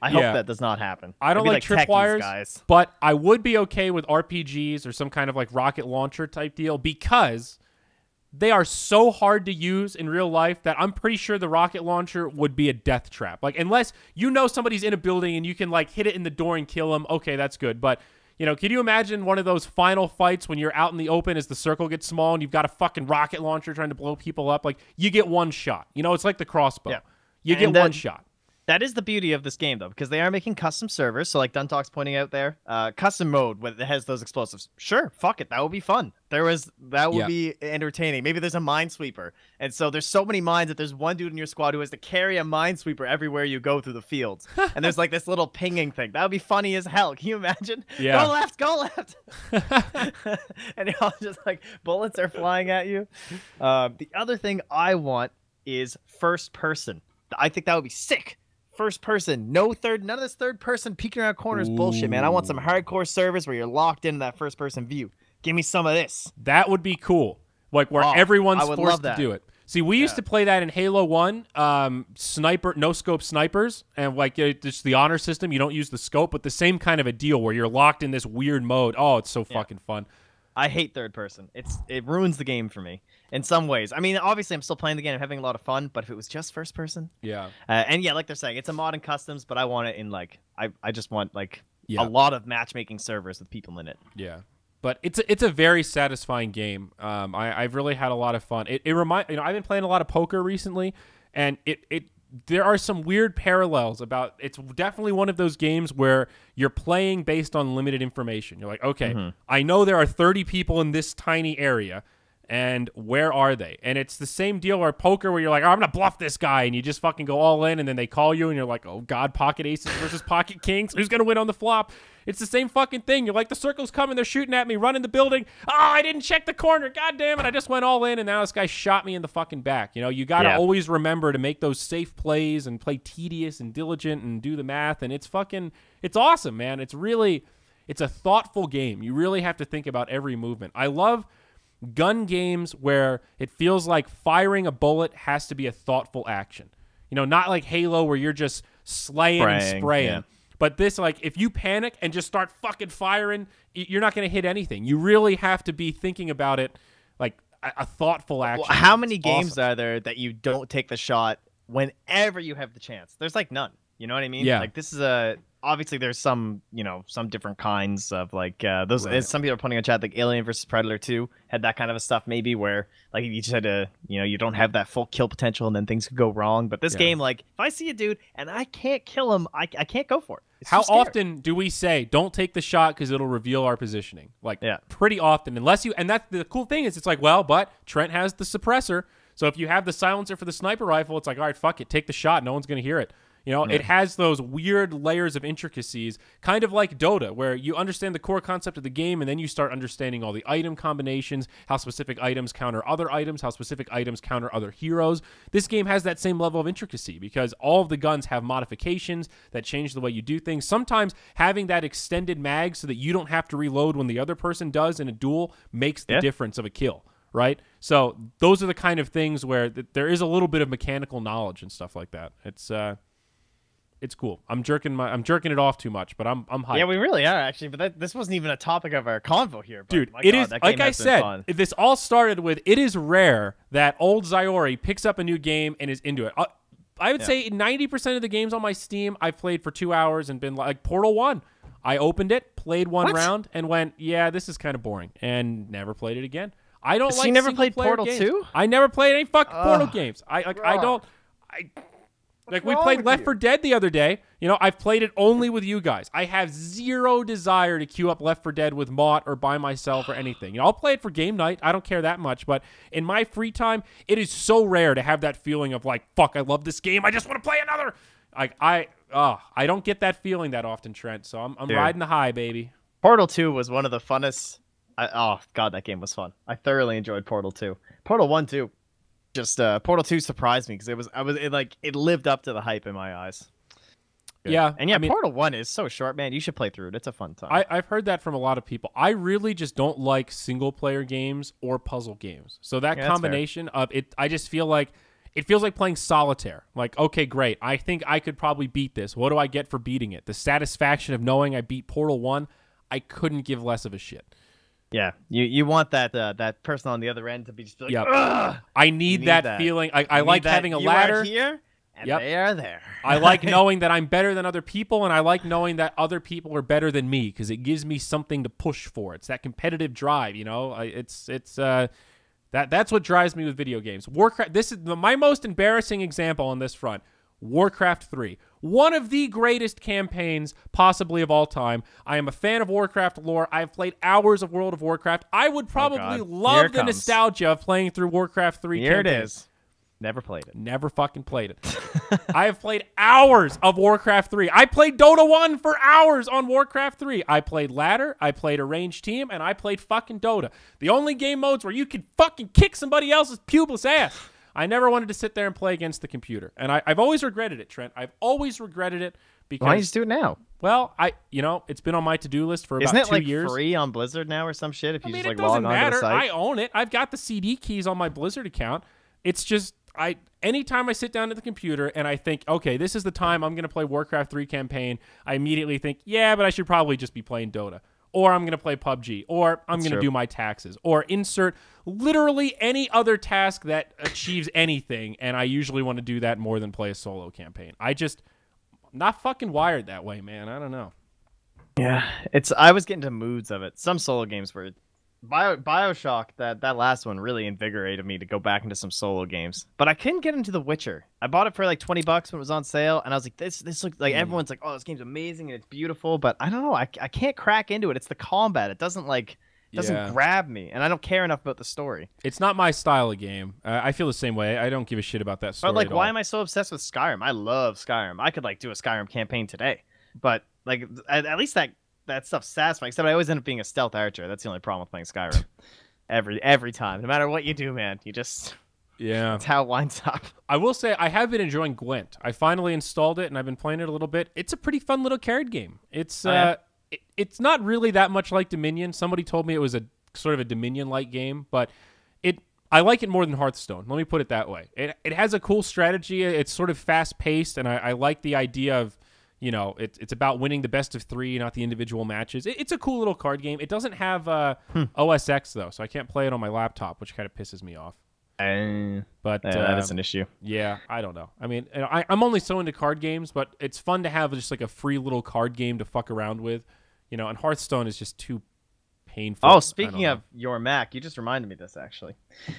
I hope that does not happen. I don't like tripwires, guys, but I would be okay with RPGs or some kind of like rocket launcher type deal because they are so hard to use in real life that I'm pretty sure the rocket launcher would be a death trap. Like, unless you know somebody's in a building and you can, like, hit it in the door and kill them, okay, that's good. But, you know, can you imagine one of those final fights when you're out in the open as the circle gets small and you've got a fucking rocket launcher trying to blow people up? Like, you get one shot. You know, it's like the crossbow. Yeah. You get one shot. That is the beauty of this game, though, because they are making custom servers. So, like Duntalk's pointing out there, custom mode that has those explosives. Sure, fuck it, that would be fun. That would be entertaining. Maybe there's a minesweeper, and so there's so many mines that there's one dude in your squad who has to carry a minesweeper everywhere you go through the fields. And there's like this little pinging thing. That would be funny as hell. Can you imagine? Yeah. Go left. And you're all just like bullets are flying at you. The other thing I want is first person. I think that would be sick. First person, none of this third person peeking around corners bullshit, man. I want some hardcore servers where you're locked into that first person view. Give me some of this. That would be cool. Like where everyone's forced to do it. See, we used to play that in Halo 1, no scope snipers, and like just the honor system. You don't use the scope, but the same kind of a deal where you're locked in this weird mode. Oh, it's so fucking fun. I hate third person. It ruins the game for me in some ways. I mean, obviously, I'm still playing the game. I'm having a lot of fun. But if it was just first person, and like they're saying, it's a mod and customs. But I want it in like I just want like a lot of matchmaking servers with people in it. Yeah. But it's a very satisfying game. I've really had a lot of fun. I've been playing a lot of poker recently, and there are some weird parallels about. It's definitely one of those games where you're playing based on limited information. You're like, okay, I know there are 30 people in this tiny area, and where are they? And it's the same deal where poker where you're like, oh, I'm gonna bluff this guy, and you just fucking go all in, and then they call you, and you're like, oh god, pocket aces versus pocket kings, who's gonna win on the flop? It's the same fucking thing. You're like, the circle's coming, they're shooting at me, run in the building. Oh, I didn't check the corner. God damn it, I just went all in, and now this guy shot me in the fucking back. You know, you got to always remember to make those safe plays and play tedious and diligent and do the math, and it's awesome, man. It's a thoughtful game. You really have to think about every movement. I love gun games where it feels like firing a bullet has to be a thoughtful action. You know, not like Halo where you're just slaying and spraying. Yeah. But this, like, if you panic and just start fucking firing, you're not going to hit anything. You really have to be thinking about it like a thoughtful action. Well, how many games are there that you don't take the shot whenever you have the chance? There's like none. You know what I mean? Yeah. Like this is obviously there's some different kinds of like those. Right. Some people are putting in chat like Alien versus Predator 2 had that kind of a stuff maybe where like you just had to you don't have that full kill potential and then things could go wrong. But this game, like if I see a dude and I can't kill him, I can't go for it. How often do we say don't take the shot because it'll reveal our positioning? Like pretty often, unless you. And that's the cool thing is it's like, well, but Trent has the suppressor, so if you have the silencer for the sniper rifle, it's like, all right, fuck it, take the shot. No one's gonna hear it. You know, it has those weird layers of intricacies, kind of like Dota, where you understand the core concept of the game, and then you start understanding all the item combinations, how specific items counter other items, how specific items counter other heroes. This game has that same level of intricacy because all of the guns have modifications that change the way you do things. Sometimes having that extended mag so that you don't have to reload when the other person does in a duel makes the difference of a kill. Right? So those are the kind of things where there is a little bit of mechanical knowledge and stuff like that. It's cool. I'm jerking it off too much, but I'm hyped. Yeah, we really are actually. But this wasn't even a topic of our convo here. But dude, it is like I said. This all started with it is rare that old Zyori picks up a new game and is into it. I would say 90% of the games on my Steam I've played for 2 hours and been like Portal 1. I opened it, played one round, and went, yeah, this is kind of boring, and never played it again. I don't like. You never played Portal games. 2? I never played any fucking Portal games. Like we played Left 4 Dead the other day. You know, I've played it only with you guys. I have zero desire to queue up Left 4 Dead with Mott or by myself or anything. You know, I'll play it for game night. I don't care that much. But in my free time, it is so rare to have that feeling of like, fuck, I love this game. I just want to play another. I don't get that feeling that often, Trent. So I'm riding the high, baby. Portal 2 was one of the funnest. Oh god, that game was fun. I thoroughly enjoyed Portal 2. Portal 1 too. Just Portal 2 surprised me because it lived up to the hype in my eyes. Good. Yeah, and I mean, Portal 1 is so short, man. You should play through it. It's a fun time. I've heard that from a lot of people. I really just don't like single player games or puzzle games. So that combination of it, I just feel like it feels like playing solitaire. Like, okay, great. I think I could probably beat this. what do I get for beating it? The satisfaction of knowing I beat Portal 1. I couldn't give less of a shit. Yeah, you want that person on the other end to be just like, ugh! I need that feeling. I like having a ladder. You are here, and they are there. I like knowing that I'm better than other people, and I like knowing that other people are better than me because it gives me something to push for. It's that competitive drive, you know. That's what drives me with video games. Warcraft. This is my most embarrassing example on this front. Warcraft 3. One of the greatest campaigns possibly of all time. I am a fan of Warcraft lore. I've played hours of World of Warcraft. I would probably love the nostalgia of playing through Warcraft 3 Here campaign. it is. Never played it. Never fucking played it. I have played hours of Warcraft 3. I played Dota 1 for hours on Warcraft 3. I played ladder, I played arranged team, and I played fucking Dota. The only game modes where you can fucking kick somebody else's pubeless ass. I never wanted to sit there and play against the computer. And I've always regretted it, Trent. I've always regretted it because... Why don't you just do it now? Well, it's been on my to-do list for about 2 years. Isn't it like free on Blizzard now or some shit if you just like log on to the site? I own it. I've got the CD keys on my Blizzard account. It's just... anytime I sit down at the computer and I think, okay, this is the time I'm going to play Warcraft 3 campaign, I immediately think, yeah, but I should probably just be playing Dota. Or I'm going to play PUBG. Or I'm going to do my taxes. Or insert literally any other task that achieves anything, and I usually want to do that more than play a solo campaign. I'm not fucking wired that way, man. I don't know. Yeah, I was getting to moods of it. Some solo games were... Bioshock, that last one really invigorated me to go back into some solo games. But I couldn't get into The Witcher. I bought it for like $20 when it was on sale, and I was like, this looks like everyone's like, oh, this game's amazing and it's beautiful, but I don't know, I can't crack into it. It's the combat. It doesn't grab me, and I don't care enough about the story. It's not my style of game. I feel the same way. I don't give a shit about that story. But like, at why all. am I so obsessed with Skyrim? I love Skyrim. I could like do a Skyrim campaign today, but like at least that stuff's satisfying, except I always end up being a stealth archer. That's the only problem with playing Skyrim. every time. No matter what you do, man, you just... Yeah. That's how it winds up. I will say I have been enjoying Gwent. I finally installed it, and I've been playing it a little bit. It's a pretty fun little card game. It's it's not really that much like Dominion. Somebody told me it was a sort of a Dominion-like game, but I like it more than Hearthstone. Let me put it that way. It has a cool strategy. It's sort of fast-paced, and I like the idea of... it's about winning the best of 3, not the individual matches. It's a cool little card game. It doesn't have OS X, though, so I can't play it on my laptop, which kind of pisses me off. But that is an issue. Yeah, I don't know. I mean, I'm only so into card games, but it's fun to have just like a free little card game to fuck around with. And Hearthstone is just too painful. Oh, speaking of your Mac, you just reminded me of this, actually.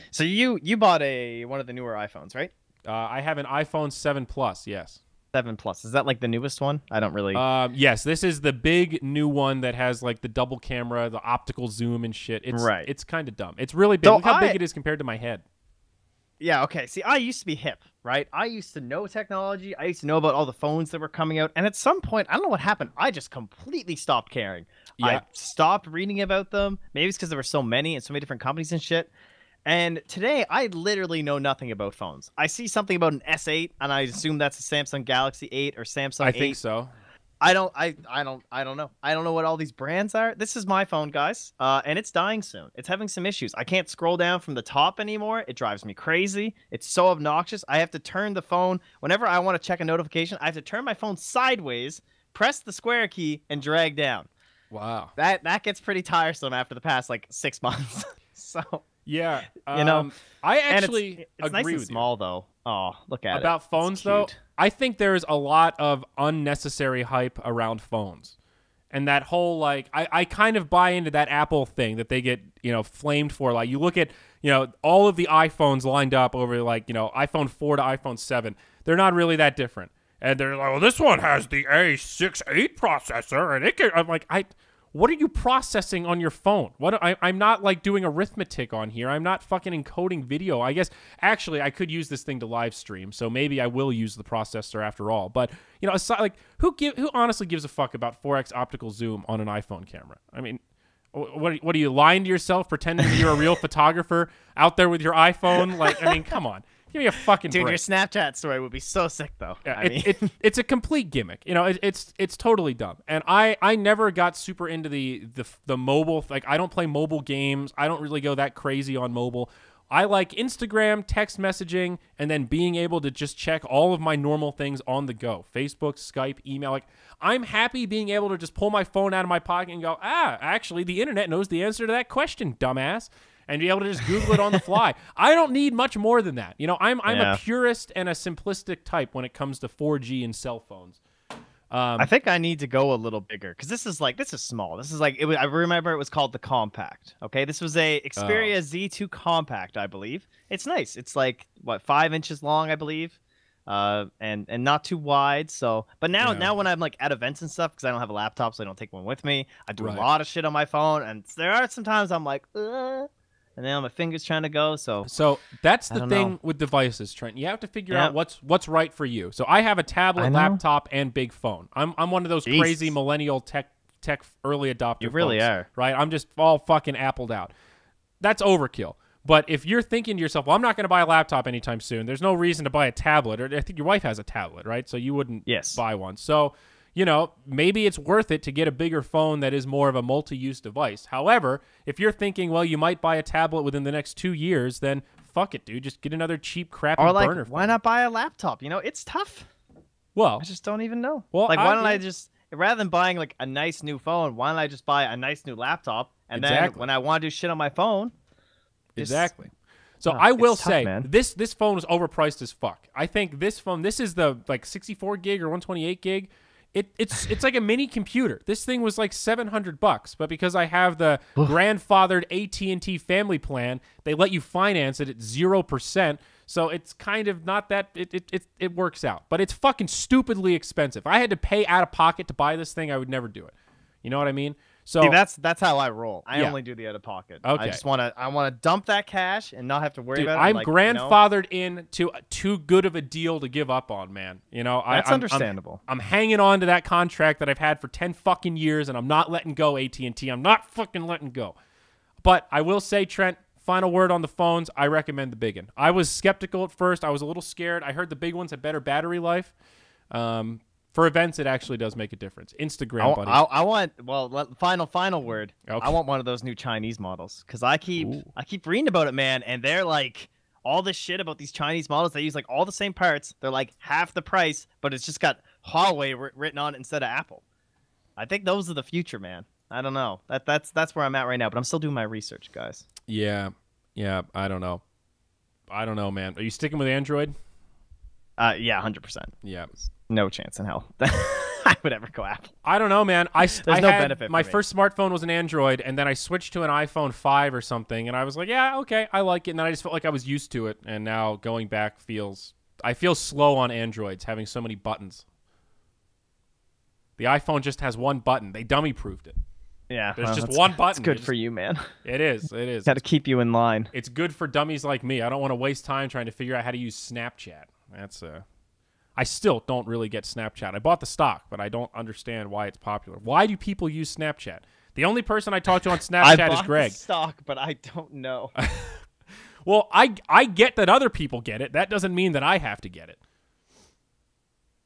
So you bought one of the newer iPhones, right? I have an iPhone 7 Plus, yes. 7 Plus. Is that like the newest one? I don't really... Yes, this is the big new one that has like the double camera, the optical zoom and shit. It's kind of dumb. It's really big. Look how big it is compared to my head. Yeah, okay. See, I used to be hip, right? I used to know technology. I used to know about all the phones that were coming out. And at some point, I don't know what happened. I just completely stopped caring. Yeah. I stopped reading about them. Maybe it's because there were so many and so many different companies and shit. And today, I literally know nothing about phones. I see something about an S8, and I assume that's a Samsung Galaxy 8 or Samsung 8. I think so. I don't know. I don't know what all these brands are. This is my phone, guys, and it's dying soon. It's having some issues. I can't scroll down from the top anymore. It drives me crazy. It's so obnoxious. I have to turn the phone whenever I want to check a notification. I have to turn my phone sideways, press the square key, and drag down. Wow. That gets pretty tiresome after the past like 6 months. So yeah, I actually it's agree nice and with small you. though. Oh, look at it. About phones though. I think there's a lot of unnecessary hype around phones. And that whole, like, I kind of buy into that Apple thing that they get, flamed for. Like, you look at, all of the iPhones lined up over, like, iPhone 4 to iPhone 7. They're not really that different. And they're like, well, this one has the A68 processor, and it can... I'm like, what are you processing on your phone? I'm not like doing arithmetic on here. I'm not fucking encoding video. I guess actually I could use this thing to live stream, so maybe I will use the processor after all. But aside, like who honestly gives a fuck about 4x optical zoom on an iPhone camera? I mean, what are you lying to yourself, pretending that you're a real photographer out there with your iPhone? Like, I mean, come on. Give me a fucking break. Dude, your Snapchat story would be so sick, though. Yeah, it's a complete gimmick. It's totally dumb. And I never got super into the mobile. Like, I don't play mobile games. I don't really go that crazy on mobile. I like Instagram, text messaging, and then being able to just check all of my normal things on the go. Facebook, Skype, email. Like, I'm happy being able to just pull my phone out of my pocket and go, actually, the internet knows the answer to that question, dumbass. And be able to just Google it on the fly. I don't need much more than that. I'm a purist and a simplistic type when it comes to 4G and cell phones. I think I need to go a little bigger because this is small. This is like I remember it was called the Compact. Okay, this was a Xperia Z2 Compact, I believe. It's nice. It's like 5 inches long, I believe. and not too wide. So, but now Yeah. when I'm like at events and stuff, because I don't have a laptop, so I don't take one with me. I do Right. a lot of shit on my phone, and there are sometimes I'm like, and then my fingers trying to go. So that's I the don't thing know. with devices, Trent. You have to figure Yeah. out what's right for you. So I have a tablet, I know. laptop, and big phone. I'm one of those Jesus. crazy millennial tech early adopter. You really folks, are. right? I'm just all fucking appled out. That's overkill. But if you're thinking to yourself, well, I'm not going to buy a laptop anytime soon. There's no reason to buy a tablet. Or I think your wife has a tablet, right? So you wouldn't Yes. buy one. So, maybe it's worth it to get a bigger phone that is more of a multi-use device. However, if you're thinking, well, you might buy a tablet within the next 2 years, then fuck it, dude. Just get another cheap, crappy Or like, burner why phone. not buy a laptop? It's tough. Well, I just don't even know. Well, like, why don't yeah. I just, rather than buying like a nice new phone, why don't I just buy a nice new laptop? And then Exactly. when I want to do shit on my phone, exactly. So Oh, I will it's tough, say man. this phone was overpriced as fuck. I think this phone, this is the like 64 gig or 128 gig. It's like a mini computer. This thing was like $700, but because I have the grandfathered AT&T family plan, they let you finance it at 0%. So it's kind of not that it works out, but it's fucking stupidly expensive. If I had to pay out of pocket to buy this thing, I would never do it. You know what I mean? So see, that's how I roll. I Yeah. only do the out of pocket. Okay. I just want to dump that cash and not have to worry dude, about it. I'm like, grandfathered into too good of a deal to give up on, man. That's understandable. I'm hanging on to that contract that I've had for 10 fucking years, and I'm not letting go, AT&T. I'm not fucking letting go. But I will say, Trent, final word on the phones, I recommend the big one. I was skeptical at first. I was a little scared. I heard the big ones had better battery life. For events, it actually does make a difference. Instagram, buddy. I want final word. Okay. I want one of those new Chinese models because I keep reading about it, man, and they're like all this shit about these Chinese models. They use like all the same parts. They're like half the price, but it's just got Huawei written on it instead of Apple. I think those are the future, man. I don't know. That's where I'm at right now, but I'm still doing my research, guys. Yeah. I don't know, man. Are you sticking with Android? Yeah, 100%. Yeah. No chance in hell I would ever go Apple. I don't know, man. I no had, benefit my for me. first smartphone was an Android, and then I switched to an iPhone 5 or something, and I was like, yeah, okay, I like it. And then I just felt like I was used to it, and now going back I feel slow on Androids, having so many buttons. The iPhone just has one button. They dummy-proofed it. Yeah, There's just that's- one button. It's good They for you, man. It is. Got to keep you in line. It's good for dummies like me. I don't want to waste time trying to figure out how to use Snapchat. I still don't really get Snapchat. I bought the stock, but I don't understand why it's popular. Why do people use Snapchat? The only person I talk to on Snapchat is Greg. Stock, but I don't know. Well, I get that other people get it. That doesn't mean that I have to get it.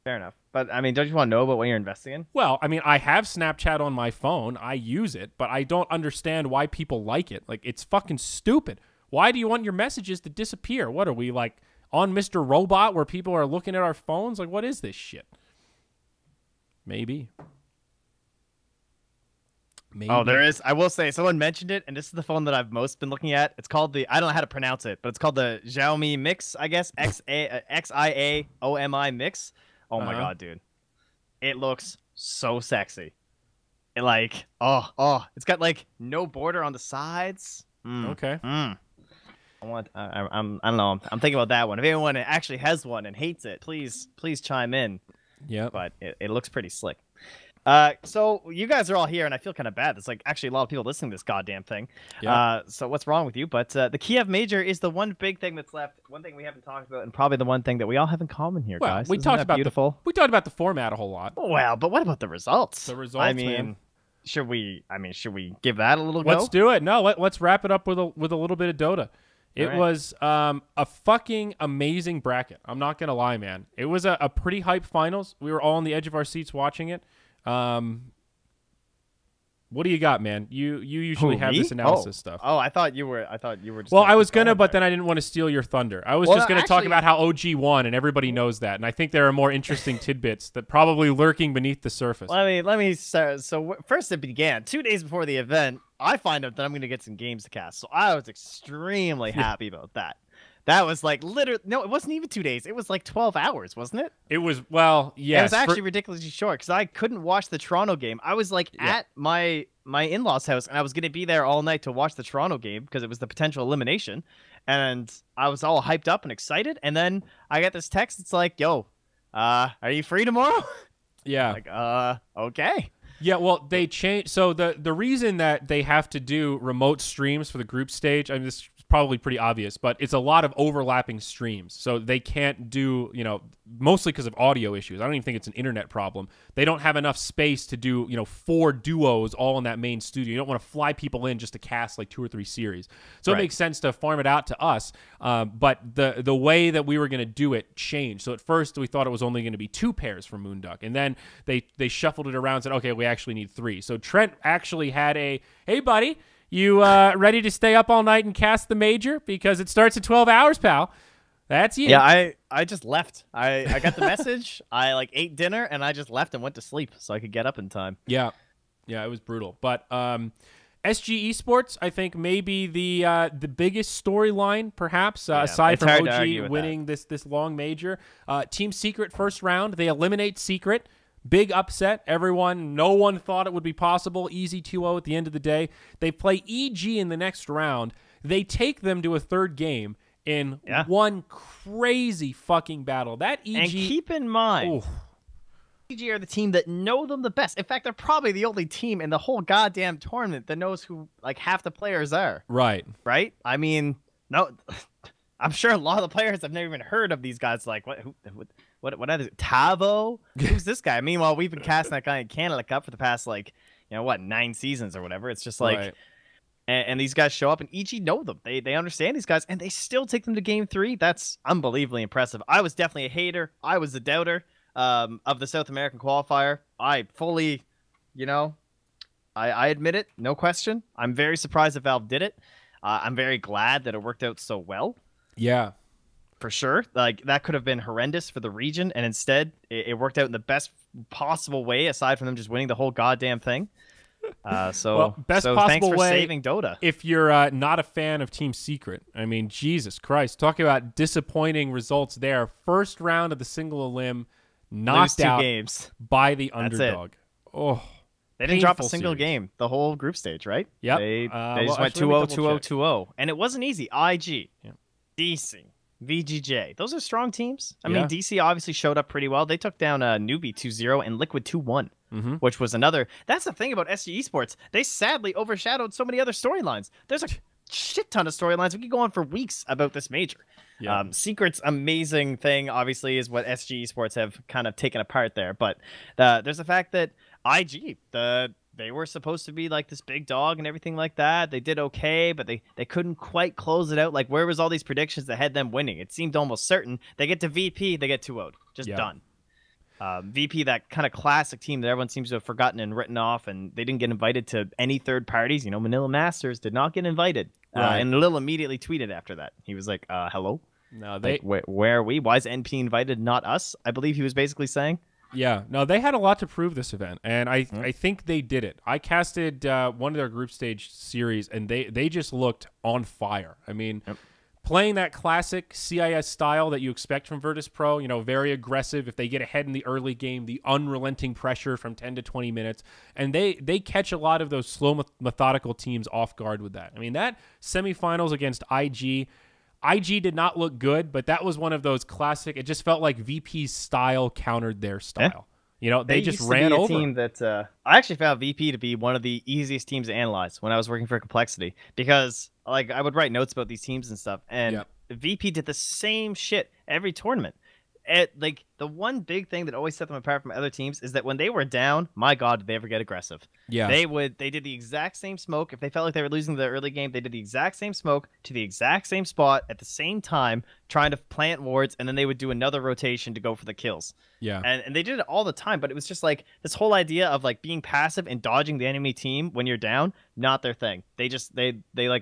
Fair enough. But I mean, don't you want to know about what you're investing in? Well, I mean, I have Snapchat on my phone. I use it, but I don't understand why people like it. Like, it's fucking stupid. Why do you want your messages to disappear? What are we, like, on Mr. Robot where people are looking at our phones? Like, what is this shit? Maybe. Oh, there is. I will say, someone mentioned it, and this is the phone that I've most been looking at. It's called I don't know how to pronounce it, but it's called the Xiaomi Mix, I guess. XIAOMI Mix. Oh my God, dude. It looks so sexy. It's got like no border on the sides. Okay. I don't know. I'm thinking about that one. If anyone actually has one and hates it, please chime in. Yeah. But it looks pretty slick. So you guys are all here, and I feel kind of bad. There's like actually a lot of people listening to this goddamn thing. Yeah. So what's wrong with you? But the Kiev Major is the one big thing that's left. One thing we haven't talked about, and probably the one thing that we all have in common here, Well, guys. we Isn't talked that about beautiful. we talked about the format a whole lot. Well, but what about the results? The results, I mean, man. should we give that a little go? Let's do it. No, let's wrap it up with a little bit of Dota. It right. was a fucking amazing bracket. I'm not gonna lie, man. It was a pretty hype finals. We were all on the edge of our seats watching it. What do you got, man? You usually have this analysis stuff. Oh, I thought you were just Well, I was keep gonna, going but there. then I didn't want to steal your thunder. I was Well, just gonna talk actually- about how OG won, and everybody knows that. And I think there are more interesting tidbits that probably lurking beneath the surface. Let me start. So first it began 2 days before the event. I find out that I'm going to get some games to cast, so I was extremely happy about that. That was like literally no, it wasn't even 2 days. It was like 12 hours, wasn't it? It was yes. It was actually ridiculously short because I couldn't watch the Toronto game. I was like at my in-laws' house, and I was going to be there all night to watch the Toronto game because it was the potential elimination. and I was all hyped up and excited. And then I get this text. It's like, "Yo, are you free tomorrow?" Yeah. Like, okay. Yeah, well, they changed. So the reason that they have to do remote streams for the group stage, I mean, this is probably pretty obvious, but it's a lot of overlapping streams. So they can't do, mostly because of audio issues. I don't even think it's an internet problem. They don't have enough space to do, 4 duos all in that main studio. You don't want to fly people in just to cast like 2 or 3 series. So It makes sense to farm it out to us. But the way that we were going to do it changed. So at first we thought it was only going to be 2 pairs for Moonduck. And then they shuffled it around and said, okay, we actually need 3. So Trent actually had hey, buddy, you ready to stay up all night and cast the major? Because it starts at 12 hours, pal. That's you. Yeah, I just left. I got the message. I ate dinner and I just left and went to sleep so I could get up in time. Yeah, it was brutal. But SG Esports, I think, maybe the biggest storyline, perhaps, aside from OG winning this long major. Team Secret first round, they eliminate Secret. Big upset. No one thought it would be possible. Easy 2-0 at the end of the day. They play EG in the next round. They take them to a third game in one crazy fucking battle. That EG... And keep in mind, EG are the team that know them the best. In fact, they're probably the only team in the whole goddamn tournament that knows who half the players are. Right. Right? I mean, no... I'm sure a lot of the players have never even heard of these guys. Like, what is it? Tavo? Who's this guy? Meanwhile, we've been casting that guy in Canada Cup for the past, 9 seasons or whatever. It's just like, and these guys show up, and EG know them. They understand these guys, and they still take them to game 3. That's unbelievably impressive. I was definitely a hater. I was a doubter of the South American qualifier. I fully, I admit it, no question. I'm very surprised that Valve did it. I'm very glad that it worked out so well. Yeah, for sure. That could have been horrendous for the region, and instead it worked out in the best possible way, aside from them just winning the whole goddamn thing. Best possible thanks for way saving Dota. If you're not a fan of Team Secret, I mean, Jesus Christ, talking about disappointing results there. First round of the single elim, knocked out games by the underdog. Oh, they didn't drop a single game the whole group stage, right? Yep. They just went 2-0, 2-0, 2-0, and it wasn't easy. IG. Yeah. DC, VGJ. Those are strong teams. I mean, DC obviously showed up pretty well. They took down Newbie 2-0 and Liquid 2-1, which was another. That's the thing about SG Esports. They sadly overshadowed so many other storylines. There's a shit ton of storylines. We could go on for weeks about this major. Yeah. Secret's amazing thing, obviously, is what SG Esports have kind of taken apart there. But there's the fact that IG, they were supposed to be this big dog and everything like that. They did okay, but they couldn't quite close it out. Where was all these predictions that had them winning? It seemed almost certain. They get to VP, they get 2-0'd. Just done. VP, that kind of classic team that everyone seems to have forgotten and written off, and they didn't get invited to any third parties. Manila Masters did not get invited. Right. And Lil immediately tweeted after that. He was like, hello? No, where are we? Why is NP invited, not us? I believe he was basically saying. Yeah, no, they had a lot to prove this event, and I think they did it. I casted one of their group stage series, and they just looked on fire. I mean, playing that classic CIS style that you expect from Virtus Pro, very aggressive. If they get ahead in the early game, the unrelenting pressure from 10 to 20 minutes, and they catch a lot of those slow, methodical teams off guard with that. I mean, that semifinals against IG did not look good, but that was one of those classic. It just felt like VP's style countered their style. They just ran over. Team that I actually found VP to be one of the easiest teams to analyze when I was working for Complexity, because I would write notes about these teams and stuff, and VP did the same shit every tournament. The one big thing that always set them apart from other teams is that when they were down, my God, did they ever get aggressive? Yeah, they did the exact same smoke. If they felt like they were losing the early game, they did the exact same smoke to the exact same spot at the same time, trying to plant wards, and then they would do another rotation to go for the kills. Yeah, and they did it all the time, but it was just this whole idea of being passive and dodging the enemy team when you're down, not their thing. They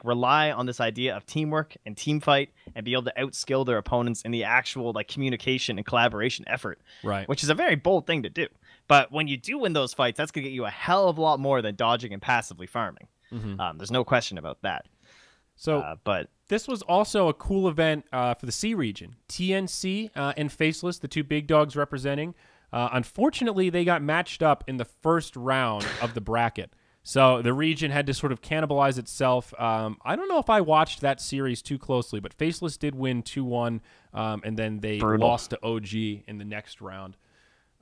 rely on this idea of teamwork and team fight and be able to outskill their opponents in the actual communication and collaboration effort, right? Which is a very bold thing to do. But when you do win those fights, that's gonna get you a hell of a lot more than dodging and passively farming. There's no question about that. So, but this was also a cool event for the C region. TNC and Faceless, the two big dogs representing. Unfortunately, they got matched up in the first round of the bracket. So the region had to sort of cannibalize itself. I don't know if I watched that series too closely, but Faceless did win 2-1, and then they lost to OG in the next round.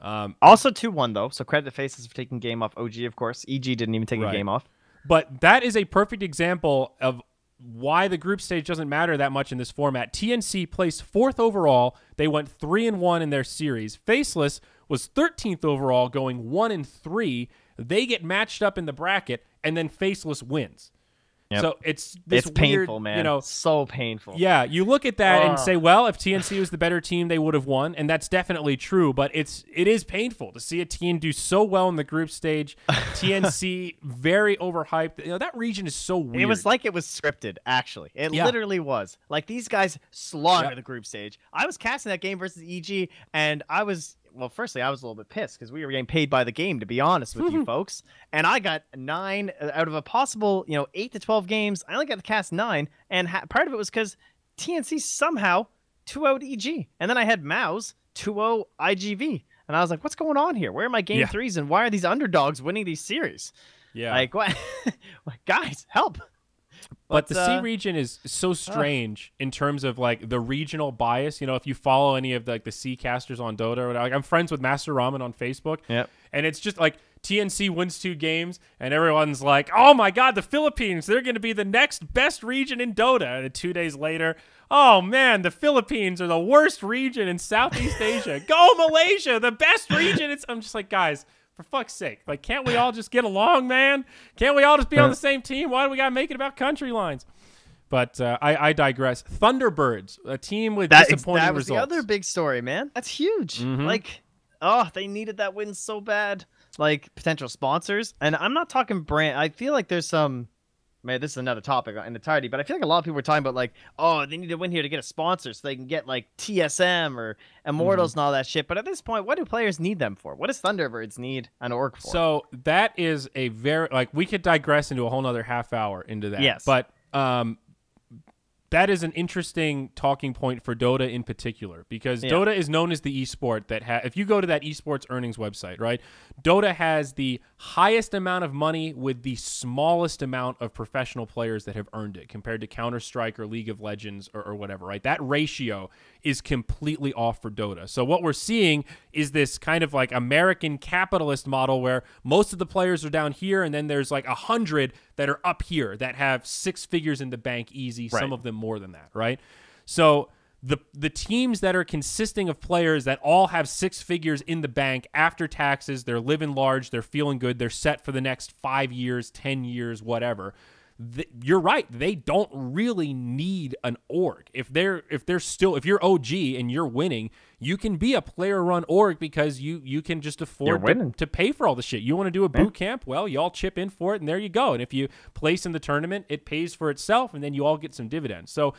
Also 2-1 though, so credit to Faceless for taking game off OG, of course. EG didn't even take a game off. But that is a perfect example of why the group stage doesn't matter that much in this format. TNC placed 4th overall. They went 3-1 in their series. Faceless was 13th overall, going 1-3. They get matched up in the bracket, and then Faceless wins. Yep. So it's this it's painful, weird, man. You know, so painful. Yeah, you look at that and say, well, if TNC was the better team, they would have won, and that's definitely true. But it is painful to see a team do so well in the group stage. TNC very overhyped. You know, that region is so weird. It was like it was scripted. Actually, it literally was. Like these guys slaughtered the group stage. I was casting that game versus EG, and I was. Well, firstly, I was a little bit pissed because we were getting paid by the game, to be honest with you folks. And I got 9 out of a possible, 8 to 12 games. I only got to cast 9, and part of it was because TNC somehow 2-0'd EG. And then I had Mouse 2-0 IGV. And I was like, what's going on here? Where are my game 3s, and why are these underdogs winning these series? Yeah. Like, what? Guys, help. But the C region is so strange in terms of like the regional bias. You know, if you follow any of the C casters on Dota or whatever, like I'm friends with Master Ramen on Facebook. Yep. And it's just like TNC wins 2 games and everyone's like, oh my God, the Philippines, they're going to be the next best region in Dota. And 2 days later, oh man, the Philippines are the worst region in Southeast Asia. Go Malaysia, the best region. I'm just like, guys, for fuck's sake, like, can't we all just get along, man? Can't we all just be on the same team? Why do we got to make it about country lines? But I digress. Thunderbirds, a team with disappointing results. That was the other big story, man. That's huge. Like, they needed that win so bad. Like, potential sponsors. And I'm not talking brand. I feel like there's some... Man, this is another topic in entirety, but I feel like a lot of people were talking about, like, oh, they need to win here to get a sponsor so they can get, like, TSM or Immortals and all that shit. But at this point, what do players need them for? What does Thunderbirds need an org for? So that is a very, like, we could digress into a whole nother half hour into that. Yes. But that is an interesting talking point for Dota in particular, because Dota is known as the esport that if you go to that esports earnings website, right, Dota has the highest amount of money with the smallest amount of professional players that have earned it compared to Counter-Strike or League of Legends or whatever, right? That ratio is completely off for Dota. So what we're seeing is this kind of like American capitalist model where most of the players are down here and then there's like 100 that are up here that have 6 figures in the bank easy, some of them more than that, right? So the teams that are consisting of players that all have 6 figures in the bank after taxes, they're living large, they're feeling good, they're set for the next 5 years, 10 years, whatever. You're right. They don't really need an org. If you're OG and you're winning, you can be a player-run org because you can just afford to pay for all the shit. You want to do a boot camp? Well, y'all chip in for it, and there you go. And if you place in the tournament, it pays for itself, and then you all get some dividends. So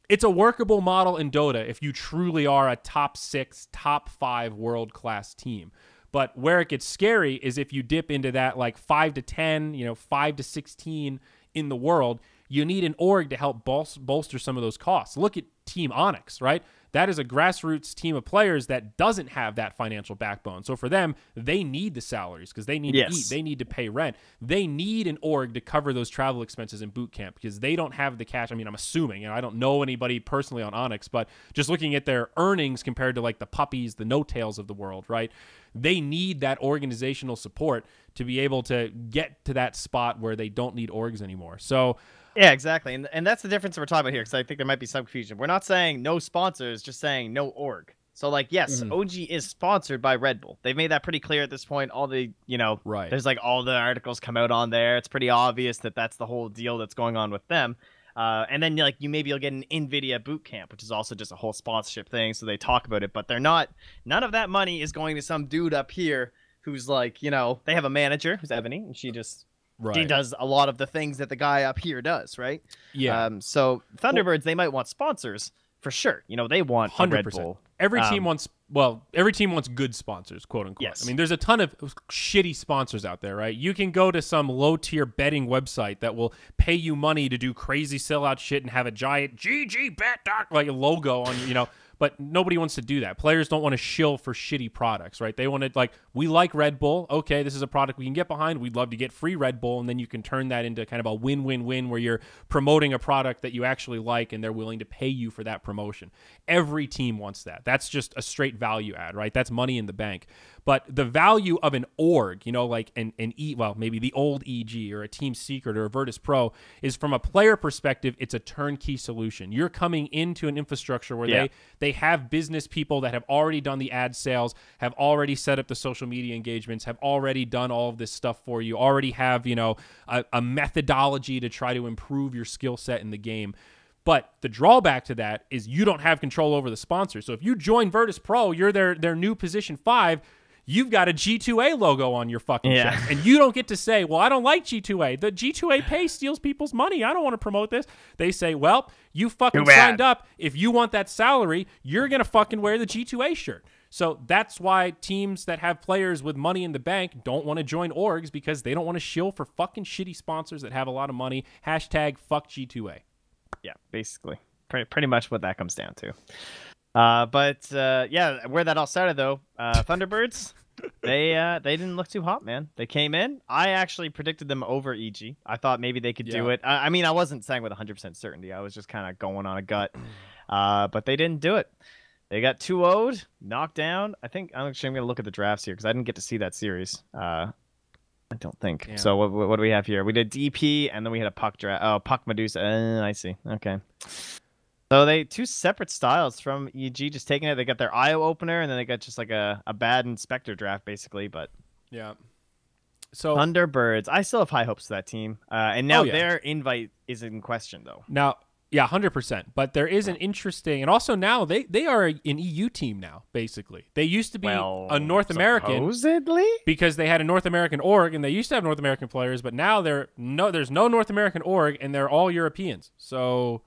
it's a workable model in Dota if you truly are a top 6, top 5 world-class team. But where it gets scary is if you dip into that like 5 to 10, 5 to 16 in the world, you need an org to help bolster some of those costs. Look at Team Onyx, right? That is a grassroots team of players that doesn't have that financial backbone. So for them, they need the salaries because they need to eat. They need to pay rent. They need an org to cover those travel expenses in boot camp because they don't have the cash. I mean, I'm assuming, and I don't know anybody personally on Onyx, but just looking at their earnings compared to like the puppies, the no-tails of the world, right? They need that organizational support to be able to get to that spot where they don't need orgs anymore. So yeah, exactly. And that's the difference we're talking about here, because I think there might be some confusion. We're not saying no sponsors, just saying no org. So, like, yes, OG is sponsored by Red Bull. They've made that pretty clear at this point. All the, there's like all the articles come out on there. It's pretty obvious that that's the whole deal that's going on with them. And then, like, you'll get an NVIDIA boot camp, which is also just a whole sponsorship thing. So they talk about it, but they're not, none of that money is going to some dude up here who's like, they have a manager who's Ebony, and she just... Right. He does a lot of the things that the guy up here does, right? Yeah. So Thunderbirds, they might want sponsors for sure. They want 100%. Red Bull. Every team wants good sponsors, quote unquote. Yes. I mean, there's a ton of shitty sponsors out there, right? You can go to some low tier betting website that will pay you money to do crazy sellout shit and have a giant GG bet like a logo on but nobody wants to do that. Players don't want to shill for shitty products, right? They want to, like, we like Red Bull. Okay, this is a product we can get behind. We'd love to get free Red Bull, and then you can turn that into kind of a win-win-win where you're promoting a product that you actually like and they're willing to pay you for that promotion. Every team wants that. That's just a straight value add, right? That's money in the bank. But the value of an org, you know, like maybe the old EG or a Team Secret or a Virtus Pro, is from a player perspective, it's a turnkey solution. You're coming into an infrastructure where they have business people that have already done the ad sales, have already set up the social media engagements, have already done all of this stuff for you, already have, you know, a methodology to try to improve your skill set in the game. But the drawback to that is you don't have control over the sponsor. So if you join Virtus Pro, you're their new position 5, you've got a G2A logo on your fucking chest. And you don't get to say, well, I don't like G2A. The G2A pay steals people's money. I don't want to promote this. They say, well, you fucking signed up. If you want that salary, you're going to fucking wear the G2A shirt. So that's why teams that have players with money in the bank don't want to join orgs, because they don't want to shill for fucking shitty sponsors that have a lot of money. Hashtag fuck G2A. Yeah, basically. Pretty much what that comes down to. Yeah, where that all started though, Thunderbirds, they didn't look too hot, man. They came in. I actually predicted them over EG. I thought maybe they could do it. I mean, I wasn't saying with 100% certainty. I was just kind of going on a gut. But they didn't do it. They got 2-0'd, knocked down. I'm going to look at the drafts here because I didn't get to see that series. I don't think. Yeah. So what do we have here? We did DP, and then we had a puck draft. Oh, puck Medusa. I see. Okay. So they 2 separate styles from EG, just taking it. They got their IO opener, and then they got just like a bad Spectator draft, basically. But yeah. So Thunderbirds, I still have high hopes for that team. And now their invite is in question, though. Now, yeah, 100%. But there is an interesting, and also now they are an EU team now, basically. They used to be a North American, supposedly, because they had a North American org, and they used to have North American players, but now there's no North American org, and they're all Europeans. So,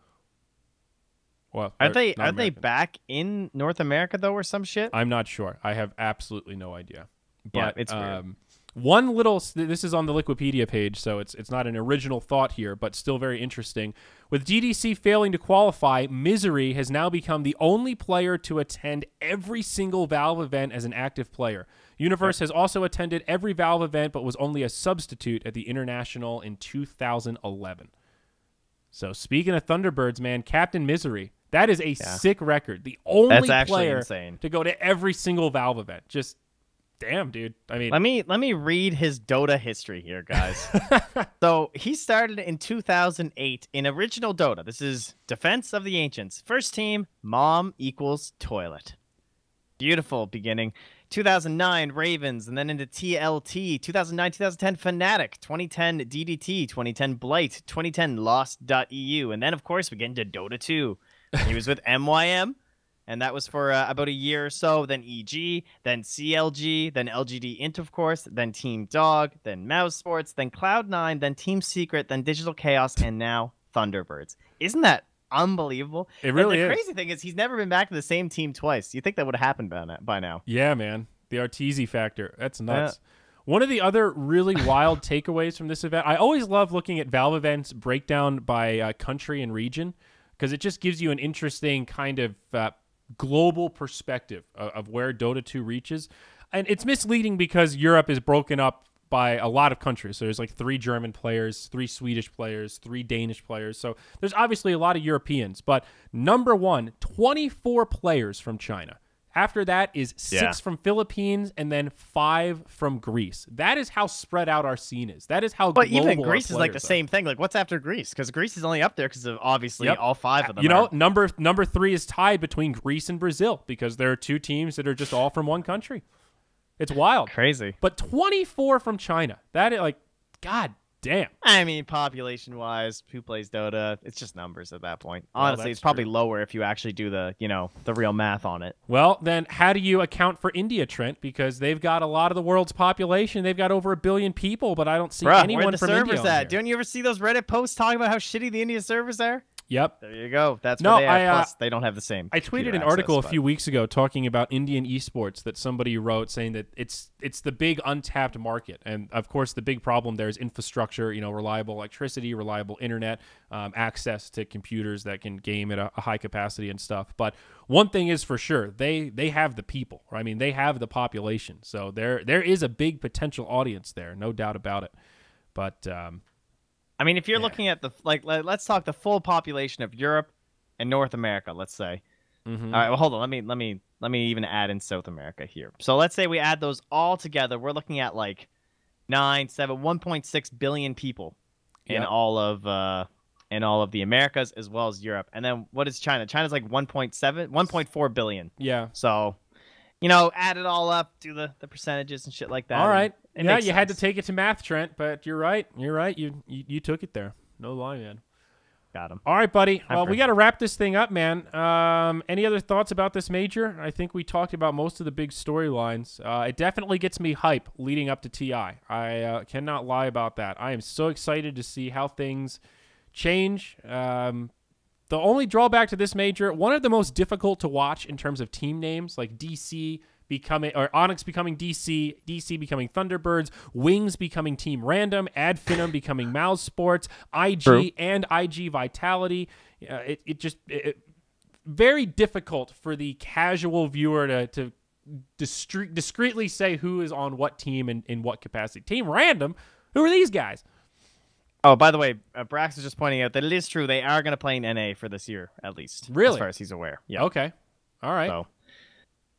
well, are they back in North America though, or some shit? I'm not sure. I have absolutely no idea. But yeah, it's weird. One little, this is on the Wikipedia page, so it's not an original thought here, but still very interesting. With DDC failing to qualify, Misery has now become the only player to attend every single Valve event as an active player. Universe has also attended every Valve event, but was only a substitute at the International in 2011. So speaking of Thunderbirds, man, Captain Misery, that is a sick record. The only player to go to every single Valve event. Just damn, dude. I mean, let me read his Dota history here, guys. So he started in 2008 in original Dota. This is Defense of the Ancients. First team, Mom equals Toilet. Beautiful beginning. 2009 Ravens, and then into TLT. 2009, 2010 Fnatic. 2010 DDT. 2010 Blight. 2010 Lost.eu. And then, of course, we get into Dota 2. He was with MYM. And that was for about a year or so. Then EG, then CLG, then LGD Int, of course, then Team Dog, then Mouse Sports, then Cloud9, then Team Secret, then Digital Chaos, and now Thunderbirds. Isn't that unbelievable? It really is. The crazy thing is he's never been back to the same team twice. You think that would have happened by now? Yeah, man. The Arteezy factor. That's nuts. One of the other really wild takeaways from this event, I always love looking at Valve events breakdown by country and region, because it just gives you an interesting kind of global perspective of where Dota 2 reaches. And it's misleading because Europe is broken up by a lot of countries. So there's like 3 German players, 3 Swedish players, 3 Danish players. So there's obviously a lot of Europeans. But number 1, 24 players from China. After that is 6 from Philippines, and then 5 from Greece. That is how spread out our scene is. That is how global. But even Greece is like the same thing. Like, what's after Greece? Because Greece is only up there because of obviously all 5 of them. You know, number 3 is tied between Greece and Brazil, because there are 2 teams that are just all from one country. It's wild, crazy. But 24 from China. That is like, god damn. I mean, population-wise, who plays Dota? It's just numbers at that point. Honestly, it's probably lower if you actually do the, the real math on it. Well, then how do you account for India, Trent? Because they've got a lot of the world's population. They've got over 1 billion people, but I don't see anyone from India. Where the servers at? Don't you ever see those Reddit posts talking about how shitty the India servers are? Yep. There you go. That's No, where they are. Plus, they don't have the same. I tweeted an article a few weeks ago talking about Indian esports that somebody wrote, saying that it's the big untapped market, and of course the big problem there is infrastructure. Reliable electricity, reliable internet, access to computers that can game at a high capacity and stuff. But one thing is for sure, they have the people. Right? I mean, they have the population, so there is a big potential audience there, no doubt about it. But I mean, if you're looking at let's talk the full population of Europe and North America, let's say. Mm-hmm. All right, well, hold on. Let me even add in South America here. So let's say we add those all together. We're looking at like 1.6 billion people in all of the Americas as well as Europe. And then what is China? China's like 1.4 billion. Yeah. So, add it all up, do the percentages and shit like that. All right. Yeah, you had to sense. take it to math, Trent, but you're right. You're right. You took it there. No lie, man. Got him. All right, buddy. Well, we got to wrap this thing up, man. Any other thoughts about this major? I think we talked about most of the big storylines. It definitely gets me hype leading up to TI. I cannot lie about that. I am so excited to see how things change. The only drawback to this major, one of the most difficult to watch in terms of team names, like DC or Onyx becoming DC becoming Thunderbirds, Wings becoming Team Random, Ad Finum becoming Mouse Sports, IG and IG Vitality. Very difficult for the casual viewer to discreetly say who is on what team and in what capacity. Team Random? Who are these guys? Oh, by the way, Brax is just pointing out that it is true they are going to play in NA for this year, at least. Really? As far as he's aware. Yeah. Okay. All right. So,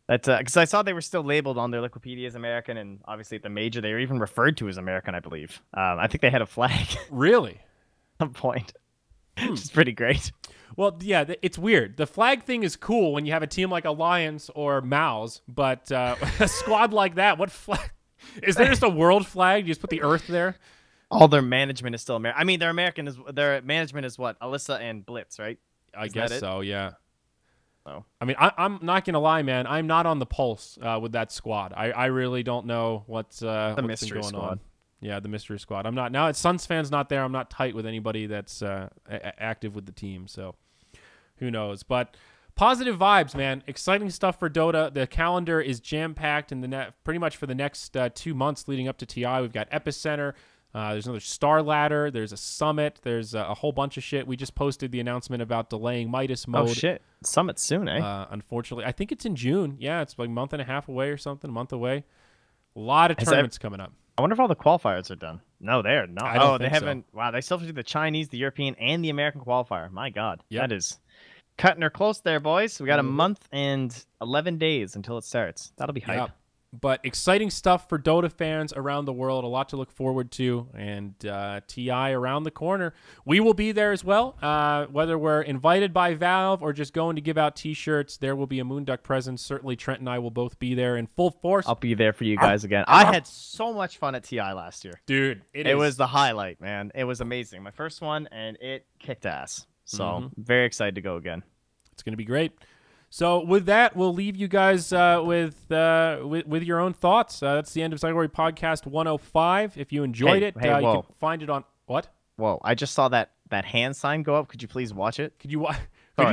that's because I saw they were still labeled on their Wikipedia as American, and obviously at the major they were even referred to as American, I believe. I think they had a flag Really? at some point, which is pretty great. Well, yeah, it's weird. The flag thing is cool when you have a team like Alliance or Mouse, but a squad like that, what flag? Is there just a world flag? You just put the Earth there? All their management is still American. I mean, their management is what? Alyssa and Blitz, right? I guess so, yeah. Oh. I mean, I'm not going to lie, man. I'm not on the pulse with that squad. I really don't know what's mystery going squad. on. Yeah, the mystery squad. I'm not now. It's Suns fans not there. I'm not tight with anybody that's active with the team. So who knows? But positive vibes, man. Exciting stuff for Dota. The calendar is jam packed in pretty much for the next 2 months leading up to TI. We've got Epicenter. There's another Star Ladder. There's a Summit. There's a whole bunch of shit. We just posted the announcement about delaying Midas mode. Oh, shit. Summit soon, eh? Unfortunately. I think it's in June. Yeah, it's like a month and a half away or something, a month away. A lot of tournaments coming up. I wonder if all the qualifiers are done. No, they're not. I don't think they haven't. so. Wow, they still have to do the Chinese, the European, and the American qualifier. My God. Yep. That is cutting her close there, boys. We got a month and 11 days until it starts. That'll be hype. Yep. But exciting stuff for Dota fans around the world. A lot to look forward to. And TI around the corner. We will be there as well. Whether we're invited by Valve or just going to give out T-shirts, there will be a Moonduck presence. Certainly Trent and I will both be there in full force. I'll be there for you guys again. I had so much fun at TI last year. Dude, it was the highlight, man. It was amazing. My first one, and it kicked ass. So very excited to go again. It's going to be great. So with that, we'll leave you guys with your own thoughts. That's the end of Zyori Podcast 105. If you enjoyed it, you can find it on what? Whoa! I just saw that hand sign go up. Could you please watch it? Could you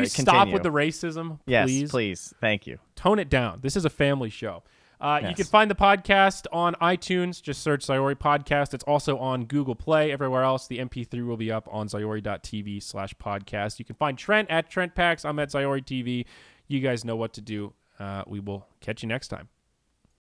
stop with the racism? Yes, please? please. Thank you. Tone it down. This is a family show. You can find the podcast on iTunes. Just search Zyori Podcast. It's also on Google Play. Everywhere else, the MP3 will be up on zyori.tv/podcast. You can find Trent at TrentPax. I'm at Zyori TV. You guys know what to do. We will catch you next time.